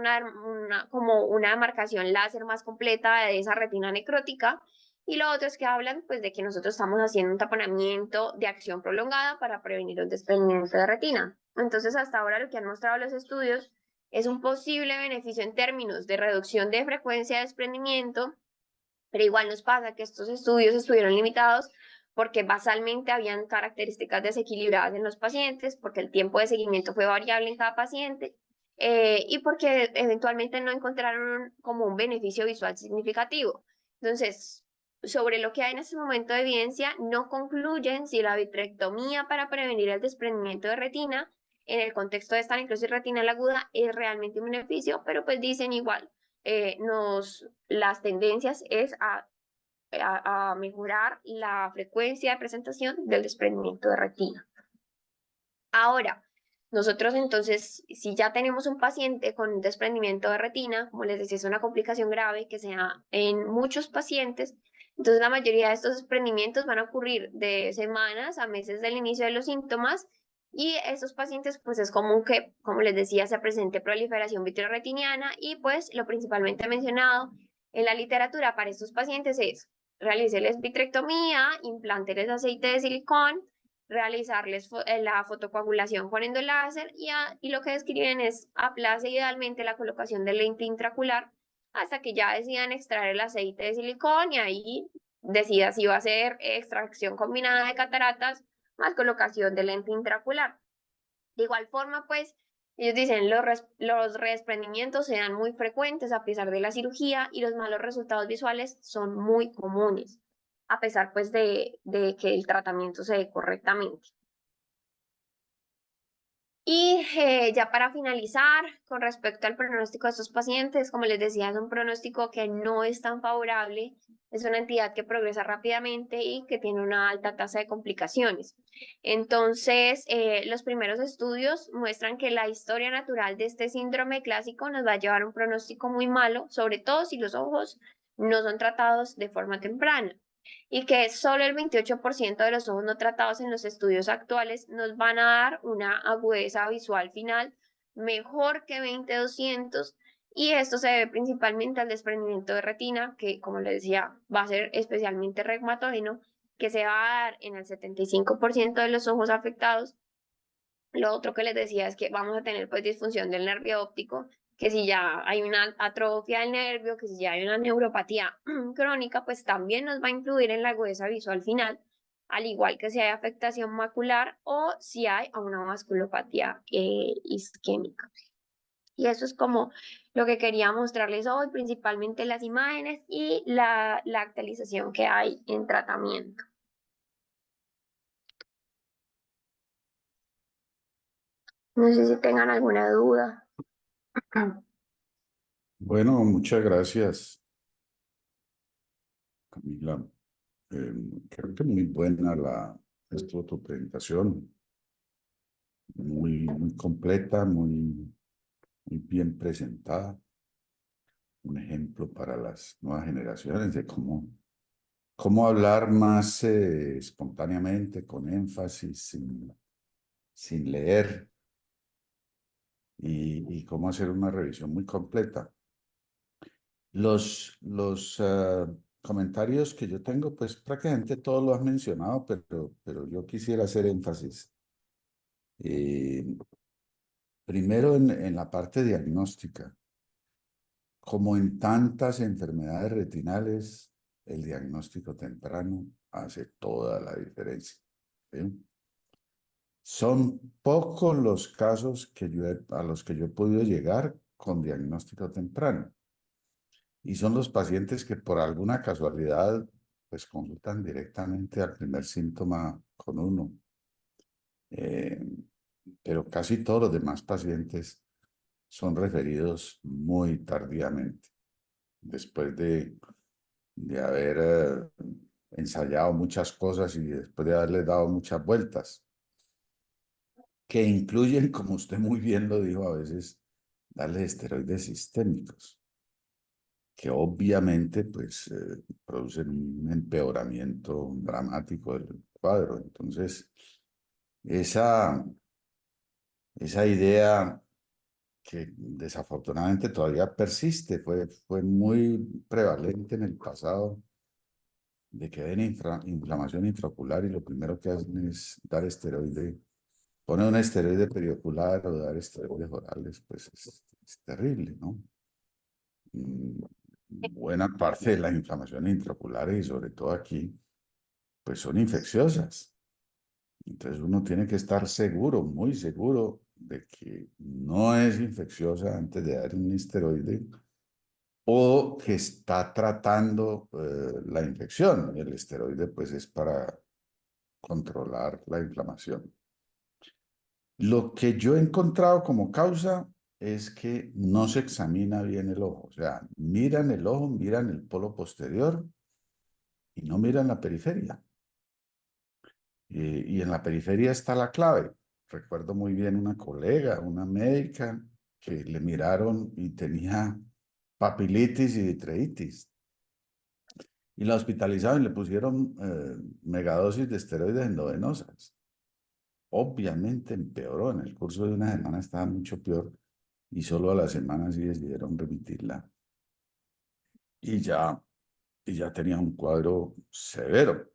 como una demarcación láser más completa de esa retina necrótica. Y lo otro es que hablan pues de que nosotros estamos haciendo un taponamiento de acción prolongada para prevenir un desprendimiento de retina. Entonces, hasta ahora lo que han mostrado los estudios es un posible beneficio en términos de reducción de frecuencia de desprendimiento, pero igual nos pasa que estos estudios estuvieron limitados porque basalmente habían características desequilibradas en los pacientes, porque el tiempo de seguimiento fue variable en cada paciente y porque eventualmente no encontraron como un beneficio visual significativo. Entonces, sobre lo que hay en este momento de evidencia, no concluyen si la vitrectomía para prevenir el desprendimiento de retina en el contexto de esta necrosis retinal aguda es realmente un beneficio, pero pues dicen igual, las tendencias es a mejorar la frecuencia de presentación del desprendimiento de retina. Ahora, nosotros entonces, si ya tenemos un paciente con desprendimiento de retina, como les decía, es una complicación grave que se da en muchos pacientes, entonces la mayoría de estos desprendimientos van a ocurrir de semanas a meses del inicio de los síntomas y estos pacientes pues es común que, como les decía, se presente proliferación vitreoretiniana y pues lo principalmente mencionado en la literatura para estos pacientes es realizarles vitrectomía, implantarles aceite de silicón, realizarles la fotocoagulación con endoláser y lo que describen es aplace idealmente la colocación del lente intraocular hasta que ya decidan extraer el aceite de silicón y ahí decida si va a ser extracción combinada de cataratas más colocación de lente intraocular. De igual forma, pues, ellos dicen, los desprendimientos se dan muy frecuentes a pesar de la cirugía y los malos resultados visuales son muy comunes, a pesar, pues, de que el tratamiento se dé correctamente. Y ya para finalizar, con respecto al pronóstico de estos pacientes, como les decía, es un pronóstico que no es tan favorable, es una entidad que progresa rápidamente y que tiene una alta tasa de complicaciones. Entonces, los primeros estudios muestran que la historia natural de este síndrome clásico nos va a llevar a un pronóstico muy malo, sobre todo si los ojos no son tratados de forma temprana y que solo el 28% de los ojos no tratados en los estudios actuales nos van a dar una agudeza visual final mejor que 20/200 y esto se debe principalmente al desprendimiento de retina, que como les decía va a ser especialmente reumatoideo, que se va a dar en el 75% de los ojos afectados. Lo otro que les decía es que vamos a tener pues disfunción del nervio óptico, que si ya hay una atrofia del nervio, que si ya hay una neuropatía crónica, pues también nos va a influir en la agudeza visual final, al igual que si hay afectación macular o si hay una vasculopatía isquémica. Y eso es como lo que quería mostrarles hoy, principalmente las imágenes y la actualización que hay en tratamiento. No sé si tengan alguna duda. Bueno, muchas gracias, Camila. Creo que muy buena tu presentación, muy completa, muy bien presentada. Un ejemplo para las nuevas generaciones de cómo hablar más espontáneamente, con énfasis, sin leer, y cómo hacer una revisión muy completa. Los comentarios que yo tengo, pues prácticamente todos lo has mencionado, pero yo quisiera hacer énfasis. Eh, Primero en la parte diagnóstica. Como en tantas enfermedades retinales, el diagnóstico temprano hace toda la diferencia. ¿Sí? Son pocos los casos a los que yo he podido llegar con diagnóstico temprano. Y son los pacientes que por alguna casualidad pues consultan directamente al primer síntoma con uno. Eh, pero casi todos los demás pacientes son referidos muy tardíamente, después de haber ensayado muchas cosas y después de haberles dado muchas vueltas, que incluyen, como usted muy bien lo dijo, a veces darles esteroides sistémicos, que obviamente pues producen un empeoramiento dramático del cuadro. Entonces, esa, esa idea que desafortunadamente todavía persiste, fue muy prevalente en el pasado, de que hay inflamación intraocular y lo primero que hacen es dar esteroide, poner un esteroide periocular o dar esteroides orales, pues es terrible, ¿no? Buena parte de las inflamaciones intraoculares y sobre todo aquí, pues son infecciosas. Entonces uno tiene que estar seguro, muy seguro de que no es infecciosa antes de dar un esteroide o que está tratando la infección. El esteroide pues es para controlar la inflamación. Lo que yo he encontrado como causa es que no se examina bien el ojo. O sea, miran el ojo, miran el polo posterior y no miran la periferia. Y en la periferia está la clave. Recuerdo muy bien una colega, una médica, que le miraron y tenía papilitis y vitreitis. Y la hospitalizaron y le pusieron megadosis de esteroides endovenosas. Obviamente empeoró, en el curso de una semana estaba mucho peor y solo a la semana sí decidieron remitirla. Y ya, y ya tenía un cuadro severo.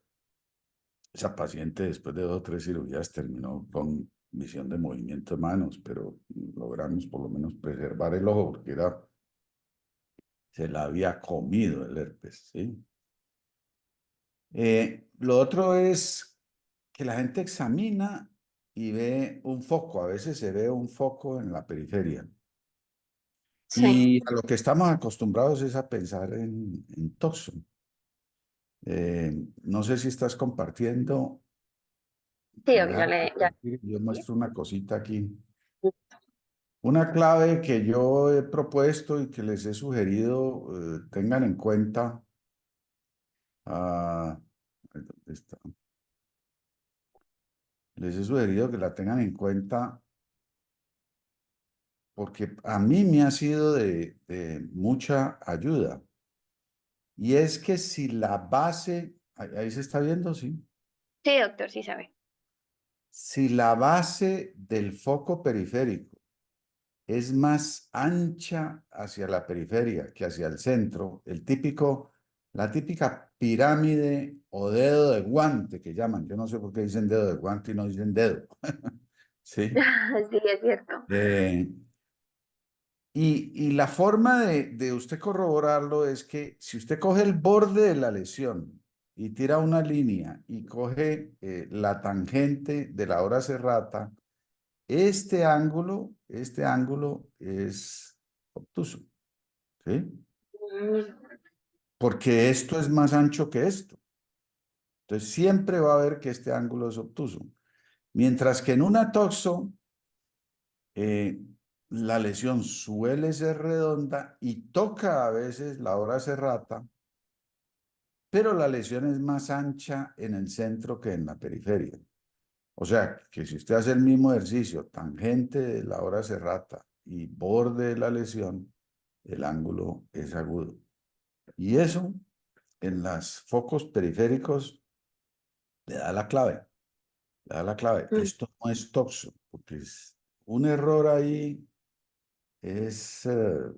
Esa paciente después de 2 o 3 cirugías terminó con visión de movimiento de manos, pero logramos por lo menos preservar el ojo porque era, se la había comido el herpes, ¿sí? Lo otro es que la gente examina y ve un foco. A veces se ve un foco en la periferia. Sí, Y a lo que estamos acostumbrados es a pensar en toxo. No sé si estás compartiendo. sí, Me deja ya. compartir, yo muestro una cosita aquí. Una clave que yo he propuesto y que les he sugerido tengan en cuenta. ¿Dónde está? Les he sugerido que la tengan en cuenta porque a mí me ha sido de mucha ayuda. Y es que si la base, ahí se está viendo, sí. Sí, doctor, sí sabe. Si la base del foco periférico es más ancha hacia la periferia que hacia el centro, la típica pirámide o dedo de guante que llaman. Yo no sé por qué dicen dedo de guante y no dicen dedo. ¿Sí? Sí, es cierto. Eh, y la forma de usted corroborarlo es que si usted coge el borde de la lesión y tira una línea y coge la tangente de la hora serrata, este ángulo es obtuso, ¿sí? Mm, Porque esto es más ancho que esto. Entonces siempre va a ver que este ángulo es obtuso. Mientras que en una toxo, eh, la lesión suele ser redonda y toca a veces la hora serrata, pero la lesión es más ancha en el centro que en la periferia. O sea, que si usted hace el mismo ejercicio, tangente de la hora serrata y borde de la lesión, el ángulo es agudo. Y eso en los focos periféricos le da la clave, le da la clave. mm, Esto no es toxo, porque es un error ahí es, eh,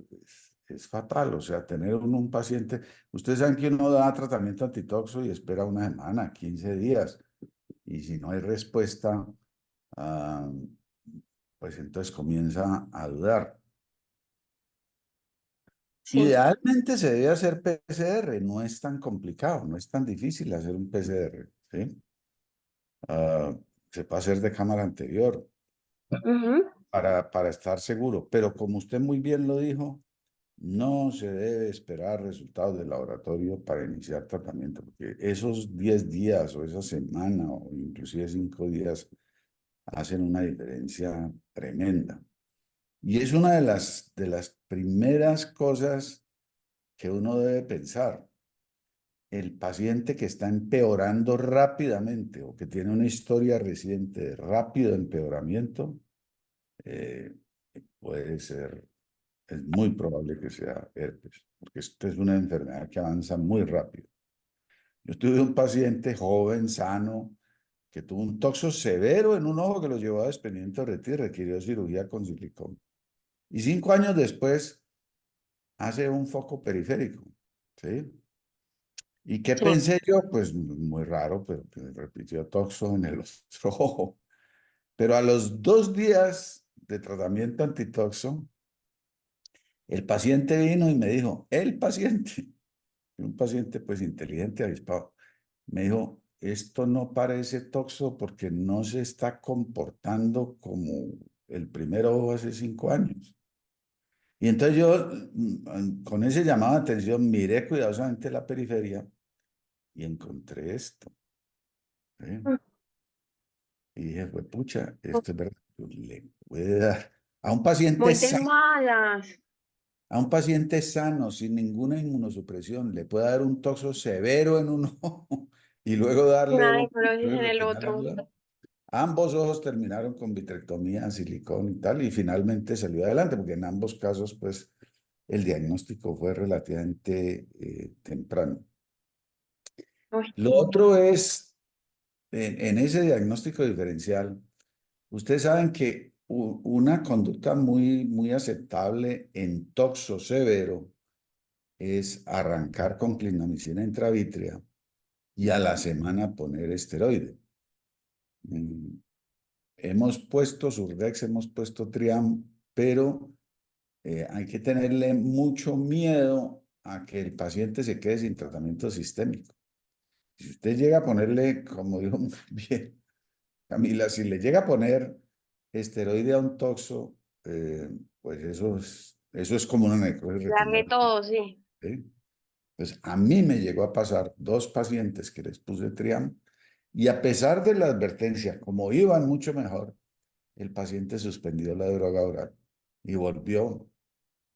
es fatal. O sea, tener un paciente, ustedes saben que uno da tratamiento antitoxo y espera una semana, 15 días, y si no hay respuesta, ah, pues entonces comienza a dudar. sí. Idealmente se debe hacer PCR, no es tan complicado, no es tan difícil hacer un PCR, ¿sí? Ah, se puede hacer de cámara anterior Ujú, para estar seguro, pero como usted muy bien lo dijo, no se debe esperar resultados del laboratorio para iniciar tratamiento, porque esos 10 días o esa semana o inclusive 5 días hacen una diferencia tremenda. Y es una de las primeras cosas que uno debe pensar. El paciente que está empeorando rápidamente o que tiene una historia reciente de rápido empeoramiento, eh, puede ser, es muy probable que sea herpes, porque esto es una enfermedad que avanza muy rápido. Yo tuve un paciente joven, sano, que tuvo un toxo severo en un ojo que lo llevó a desprendimiento de retina y requirió cirugía con silicón. Y 5 años después hace un foco periférico, ¿sí? ¿Y qué sí. pensé yo? Pues muy raro, pero pues, repitió toxo en el otro ojo. Pero a los 2 días de tratamiento antitoxo, el paciente vino y me dijo, el paciente, un paciente pues inteligente, avispado, me dijo, esto no parece toxo porque no se está comportando como el primer ojo hace 5 años. Y entonces yo, con ese llamado de atención, miré cuidadosamente la periferia y encontré esto. ¿Sí? Mm, Y dije, pues pucha, esto es verdad, pues, le puede dar a un paciente muy de sano, malas. a un paciente sano, sin ninguna inmunosupresión, le puede dar un toxo severo en un ojo y luego darle Una un necrosis en el retinal otro. agudo. Ambos ojos terminaron con vitrectomía, silicón y tal, y finalmente salió adelante, porque en ambos casos, pues, el diagnóstico fue relativamente temprano. Uy, Lo otro es, en ese diagnóstico diferencial, ustedes saben que una conducta muy aceptable en toxo severo es arrancar con clindamicina intravítrea y a la semana poner esteroide. Mm, Hemos puesto Surdex, hemos puesto Triam, pero hay que tenerle mucho miedo a que el paciente se quede sin tratamiento sistémico. Si usted llega a ponerle, como dijo muy bien Camila, si le llega a poner esteroide a un toxo, pues eso es como una necrosis Darle retinal. todo, sí. ¿Sí? Entonces, a mí me llegó a pasar dos pacientes que les puse Triam y a pesar de la advertencia, como iban mucho mejor, el paciente suspendió la droga oral y volvió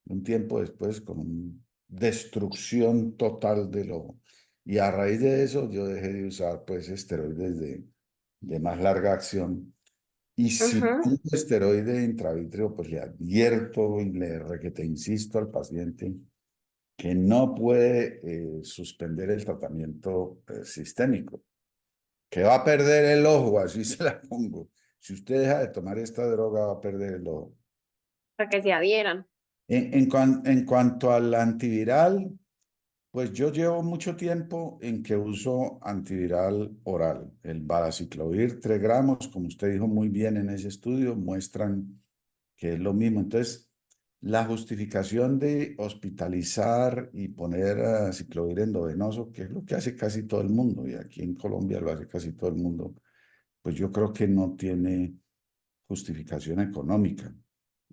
un tiempo después con destrucción total de lo... Y a raíz de eso yo dejé de usar pues esteroides de más larga acción. Y si Ujú. pongo esteroide intravítrea, pues le advierto y le requete insisto al paciente que no puede suspender el tratamiento sistémico, que va a perder el ojo, así se la pongo. Si usted deja de tomar esta droga, va a perder el ojo. Para que se adhieran. En cuanto al antiviral, pues yo llevo mucho tiempo en que uso antiviral oral. El varaciclovir 3 gramos, como usted dijo muy bien en ese estudio, muestran que es lo mismo. Entonces, la justificación de hospitalizar y poner ciclovir endovenoso, que es lo que hace casi todo el mundo, y aquí en Colombia lo hace casi todo el mundo, pues yo creo que no tiene justificación económica.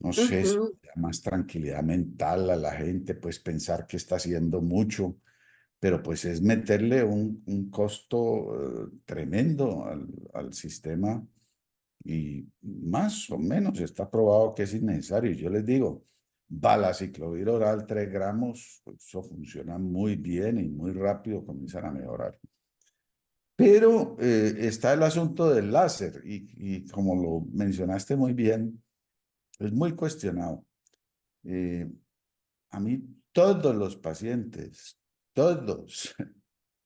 No sé si Ujú. da más tranquilidad mental a la gente, pues pensar que está haciendo mucho, pero pues es meterle un costo tremendo al sistema y más o menos está probado que es innecesario. Yo les digo, valaciclovir oral 3 gramos, pues eso funciona muy bien y muy rápido comienzan a mejorar. Pero está el asunto del láser y como lo mencionaste muy bien, es muy cuestionado. Eh, a mí todos los pacientes, todos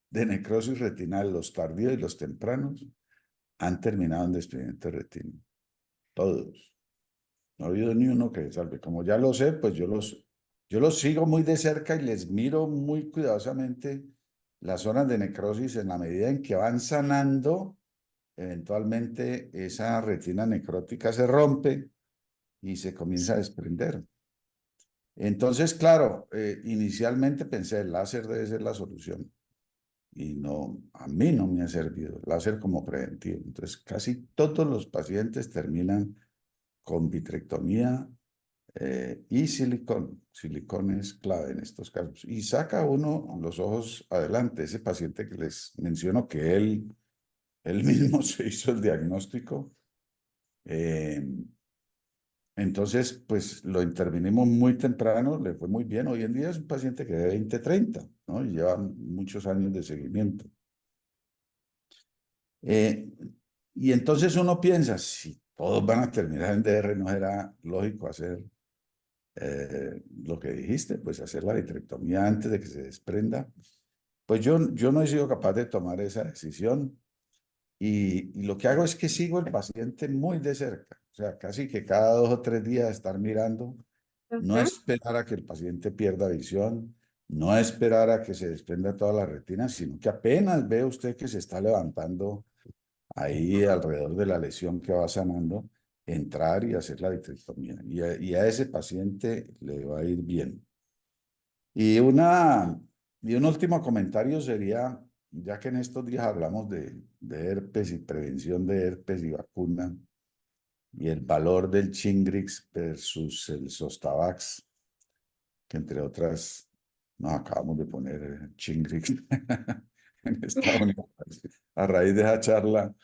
de necrosis retinal, los tardíos y los tempranos, han terminado en desprendimiento de retina. Todos. No ha habido ni uno que se salve. Como ya lo sé, pues yo los sigo muy de cerca y les miro muy cuidadosamente las zonas de necrosis en la medida en que van sanando, eventualmente esa retina necrótica se rompe y se comienza a desprender. Entonces, claro, inicialmente pensé el láser debe ser la solución y no, a mí no me ha servido el láser como preventivo. Entonces, casi todos los pacientes terminan con vitrectomía y silicón. Silicón es clave en estos casos. Y saca uno los ojos adelante. Ese paciente que les menciono que él mismo se hizo el diagnóstico. eh, entonces, pues lo intervinimos muy temprano, le fue muy bien. Hoy en día es un paciente que de 20-30, ¿no? Y lleva muchos años de seguimiento. Eh, y entonces uno piensa, si todos van a terminar en DR, ¿no era lógico hacer lo que dijiste, pues hacer la vitrectomía antes de que se desprenda? Pues yo no he sido capaz de tomar esa decisión y lo que hago es que sigo el paciente muy de cerca, o sea, casi que cada 2 o 3 días estar mirando, no Ujú. esperar a que el paciente pierda visión, no esperar a que se desprenda toda la retina, sino que apenas ve usted que se está levantando ahí alrededor de la lesión que va sanando, entrar y hacer la vitrectomía. Y a ese paciente le va a ir bien. Y, y un último comentario sería, ya que en estos días hablamos de herpes y prevención de herpes y vacuna, y el valor del Shingrix versus el Zostavax, que entre otras nos acabamos de poner Shingrix en Estados Unidos. A raíz de esa charla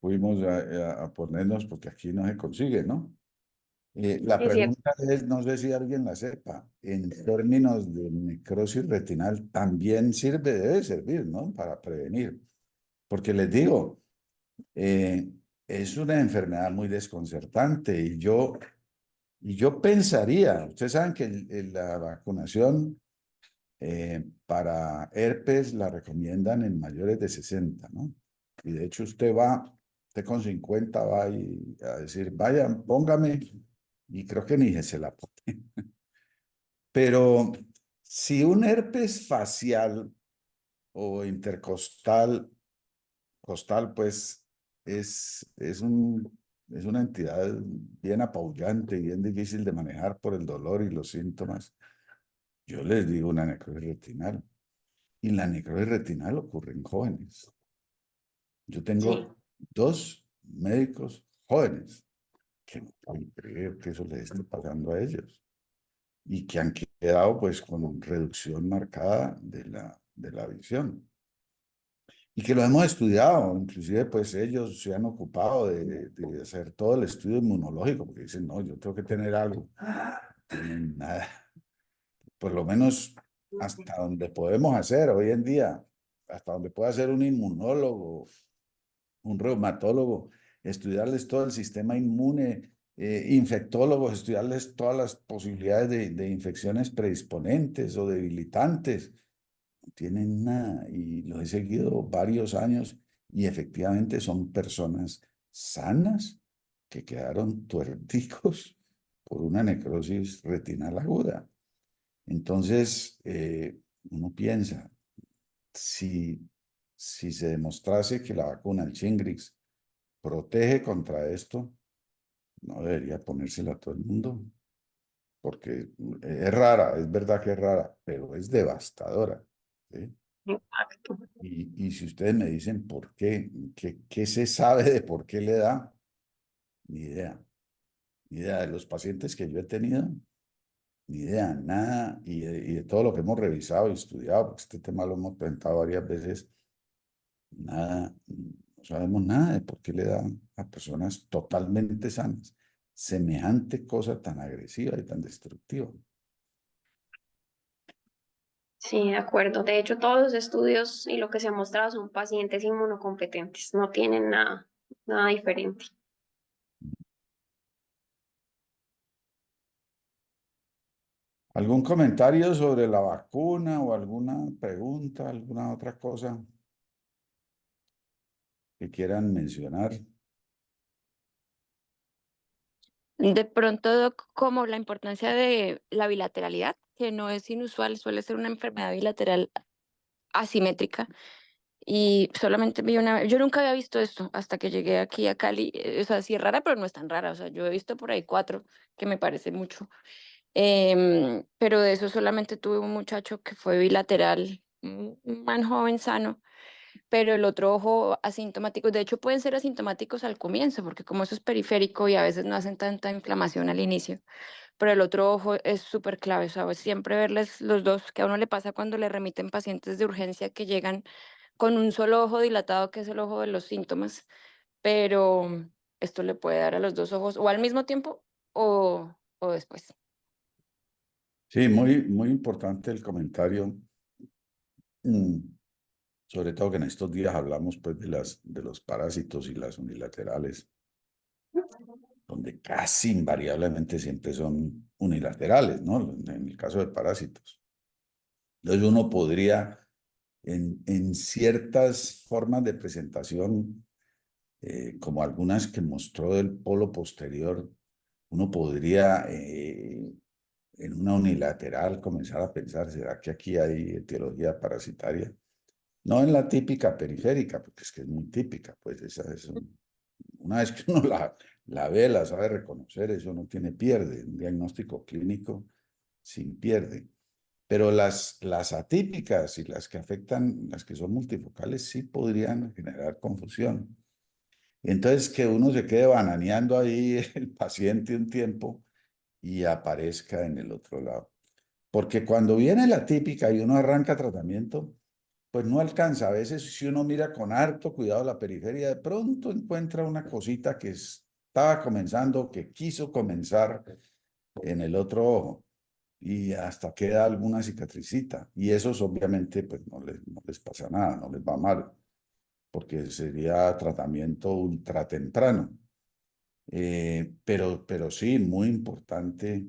fuimos a ponernos, porque aquí no se consigue, ¿no? La Es cierto. pregunta es, no sé si alguien la sepa, en términos de necrosis retinal, también sirve, debe servir, ¿no? Para prevenir. Porque les digo, eh, es una enfermedad muy desconcertante y yo pensaría, ustedes saben que la vacunación para herpes la recomiendan en mayores de 60, ¿no? Y de hecho usted con 50 va a decir, vaya, póngame, y creo que ni se la pone. Pero si un herpes facial o intercostal, costal, pues es una entidad bien apabullante, bien difícil de manejar por el dolor y los síntomas. Yo les digo una necrosis retinal. Y la necrosis retinal ocurre en jóvenes. Yo Sí. tengo 2 médicos jóvenes que no pueden creer que eso les esté pasando a ellos y que han quedado pues con reducción marcada de la visión. Y que lo hemos estudiado, inclusive pues ellos se han ocupado de hacer todo el estudio inmunológico, porque dicen, no, yo tengo que tener algo. No tienen nada. Por lo menos hasta donde podemos hacer hoy en día, hasta donde puede hacer un inmunólogo, un reumatólogo, estudiarles todo el sistema inmune, infectólogos, estudiarles todas las posibilidades de infecciones predisponentes o debilitantes. No tienen nada y los he seguido varios años y efectivamente son personas sanas que quedaron tuerticos por una necrosis retinal aguda. Entonces, uno piensa, si, si se demostrase que la vacuna, el Shingrix, protege contra esto, no debería ponérsela a todo el mundo, porque es rara, es verdad que es rara, pero es devastadora, ¿sí? Exacto. Y si ustedes me dicen por qué, qué se sabe de por qué le da, ni idea. Ni idea de los pacientes que yo he tenido, ni idea, nada, y de todo lo que hemos revisado y estudiado, porque este tema lo hemos presentado varias veces, nada, no sabemos nada de por qué le da a personas totalmente sanas semejante cosa tan agresiva y tan destructiva. Sí, de acuerdo. De hecho, todos los estudios y lo que se ha mostrado son pacientes inmunocompetentes, no tienen nada, nada diferente. ¿Algún comentario sobre la vacuna o alguna pregunta, alguna otra cosa que quieran mencionar? De pronto, Doc, como la importancia de la bilateralidad, que no es inusual, suele ser una enfermedad bilateral asimétrica. Y solamente vi una vez, yo nunca había visto esto hasta que llegué aquí a Cali. O sea, sí es rara, pero no es tan rara. O sea, yo he visto por ahí 4, que me parece mucho. Pero de eso solamente tuve un muchacho que fue bilateral, un man joven sano, pero el otro ojo asintomático. De hecho, pueden ser asintomáticos al comienzo, porque como eso es periférico y a veces no hacen tanta inflamación al inicio, pero el otro ojo es súper clave. O sea, siempre verles los dos, que a uno le pasa cuando le remiten pacientes de urgencia que llegan con un solo ojo dilatado, que es el ojo de los síntomas, pero esto le puede dar a los dos ojos o al mismo tiempo o después. Sí, muy importante el comentario, mm, sobre todo que en estos días hablamos pues de los parásitos y las unilaterales, donde casi invariablemente siempre son unilaterales, ¿no? En el caso de parásitos. Entonces uno podría, en ciertas formas de presentación, como algunas que mostró del polo posterior, uno podría, en una unilateral, comenzar a pensar, ¿será que aquí hay etiología parasitaria? No en la típica periférica, porque es que es muy típica, pues esa es una vez que uno la ve, la sabe reconocer, eso no tiene pierde, un diagnóstico clínico sin pierde. Pero las atípicas y las que afectan, las que son multifocales, sí podrían generar confusión. Entonces, que uno se quede bananeando ahí el paciente un tiempo y aparezca en el otro lado. Porque cuando viene la típica y uno arranca tratamiento, pues no alcanza. A veces si uno mira con harto cuidado la periferia, de pronto encuentra una cosita que estaba comenzando, que quiso comenzar en el otro ojo y hasta queda alguna cicatricita. Y esos obviamente pues no les pasa nada, no les va mal, porque sería tratamiento ultra temprano. Pero sí, muy importante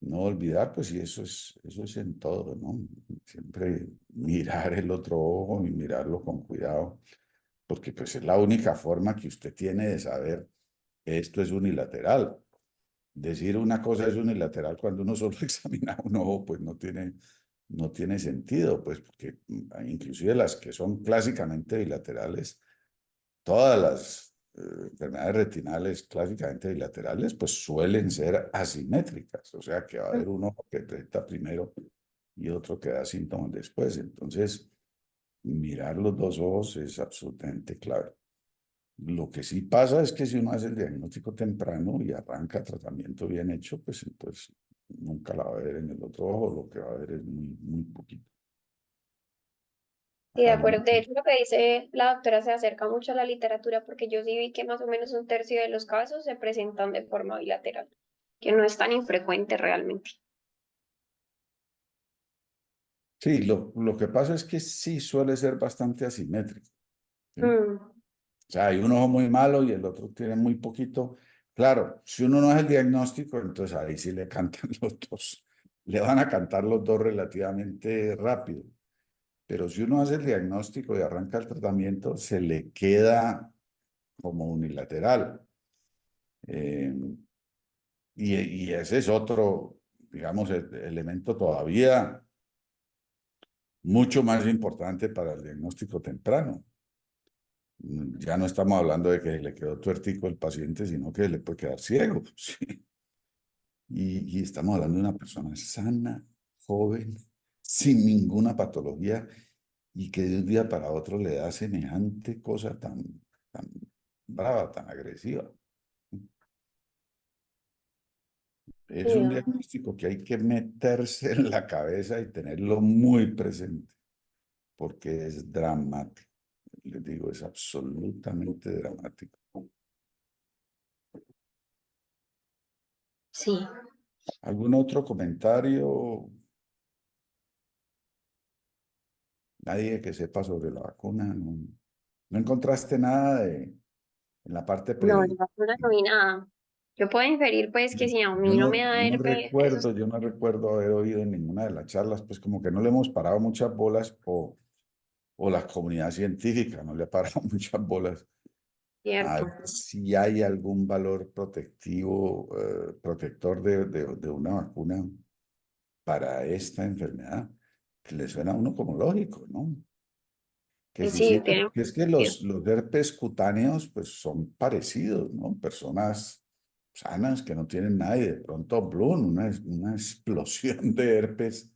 no olvidar, pues, y eso es en todo, ¿no? Siempre mirar el otro ojo y mirarlo con cuidado, porque pues es la única forma que usted tiene de saber que esto es unilateral. Decir una cosa es unilateral cuando uno solo examina un ojo, pues no tiene sentido, pues, porque inclusive las que son clásicamente bilaterales, todas las enfermedades retinales clásicamente bilaterales, pues suelen ser asimétricas, o sea que va a haber uno que detecta primero y otro que da síntomas después. Entonces, mirar los dos ojos es absolutamente clave. Lo que sí pasa es que si uno hace el diagnóstico temprano y arranca tratamiento bien hecho, pues entonces nunca la va a ver en el otro ojo, lo que va a ver es muy poquito. Sí, de Algo- acuerdo. De hecho, lo que dice la doctora se acerca mucho a la literatura porque yo sí vi que más o menos un tercio de los casos se presentan de forma bilateral, que no es tan infrecuente realmente. Sí, lo que pasa es que sí suele ser bastante asimétrico, ¿sí? Mm, O sea, hay un ojo muy malo y el otro tiene muy poquito. Claro, si uno no hace el diagnóstico, entonces ahí sí le cantan los dos. Le van a cantar los dos relativamente rápido. Pero si uno hace el diagnóstico y arranca el tratamiento, se le queda como unilateral. Eh, y ese es otro, digamos, elemento todavía mucho más importante para el diagnóstico temprano. Ya no estamos hablando de que le quedó tuertico el paciente, sino que le puede quedar ciego. ¿Sí? Y estamos hablando de una persona sana, joven, sin ninguna patología y que de un día para otro le da semejante cosa tan brava, tan agresiva. Es un sí, diagnóstico que hay que meterse en la cabeza y tenerlo muy presente, porque es dramático. Les digo, es absolutamente dramático. sí. ¿Algún otro comentario? Nadie que sepa sobre la vacuna. No, no encontraste nada en la parte No, pre. en vacuna no vi nada. Yo puedo inferir, pues, que si a mí no me da herpes, eso es... Yo no recuerdo haber oído en ninguna de las charlas, pues como que no le hemos parado muchas bolas o la comunidad científica no le ha parado muchas bolas a cierto. ver si hay algún valor protectivo, protector de una vacuna para esta enfermedad, que le suena a uno como lógico, ¿no? Que sí Sí, sirve, tiene porque es que sentido. los herpes cutáneos pues son parecidos, ¿no? Personas sanas que no tienen nada y de pronto, blum, una explosión de herpes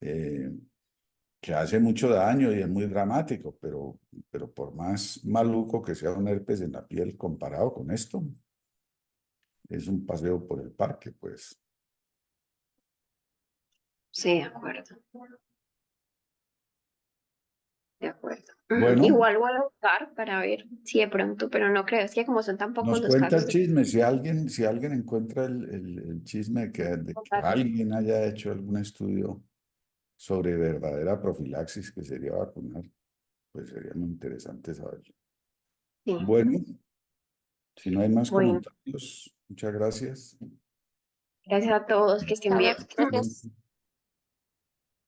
eh, que hace mucho daño y es muy dramático, pero por más maluco que sea un herpes en la piel comparado con esto, es un paseo por el parque, pues. Sí, de acuerdo. De acuerdo. Bueno, Igual voy a buscar para ver si de pronto, pero no creo, es que como son tan pocos nos los cuenta casos el de chisme. Si alguien encuentra el chisme de que contagio. alguien haya hecho algún estudio sobre verdadera profilaxis que sería vacunar, pues sería muy interesante saberlo. Sí, Bueno, si no hay más bueno, comentarios, muchas gracias. gracias a todos, que estén bien. Gracias.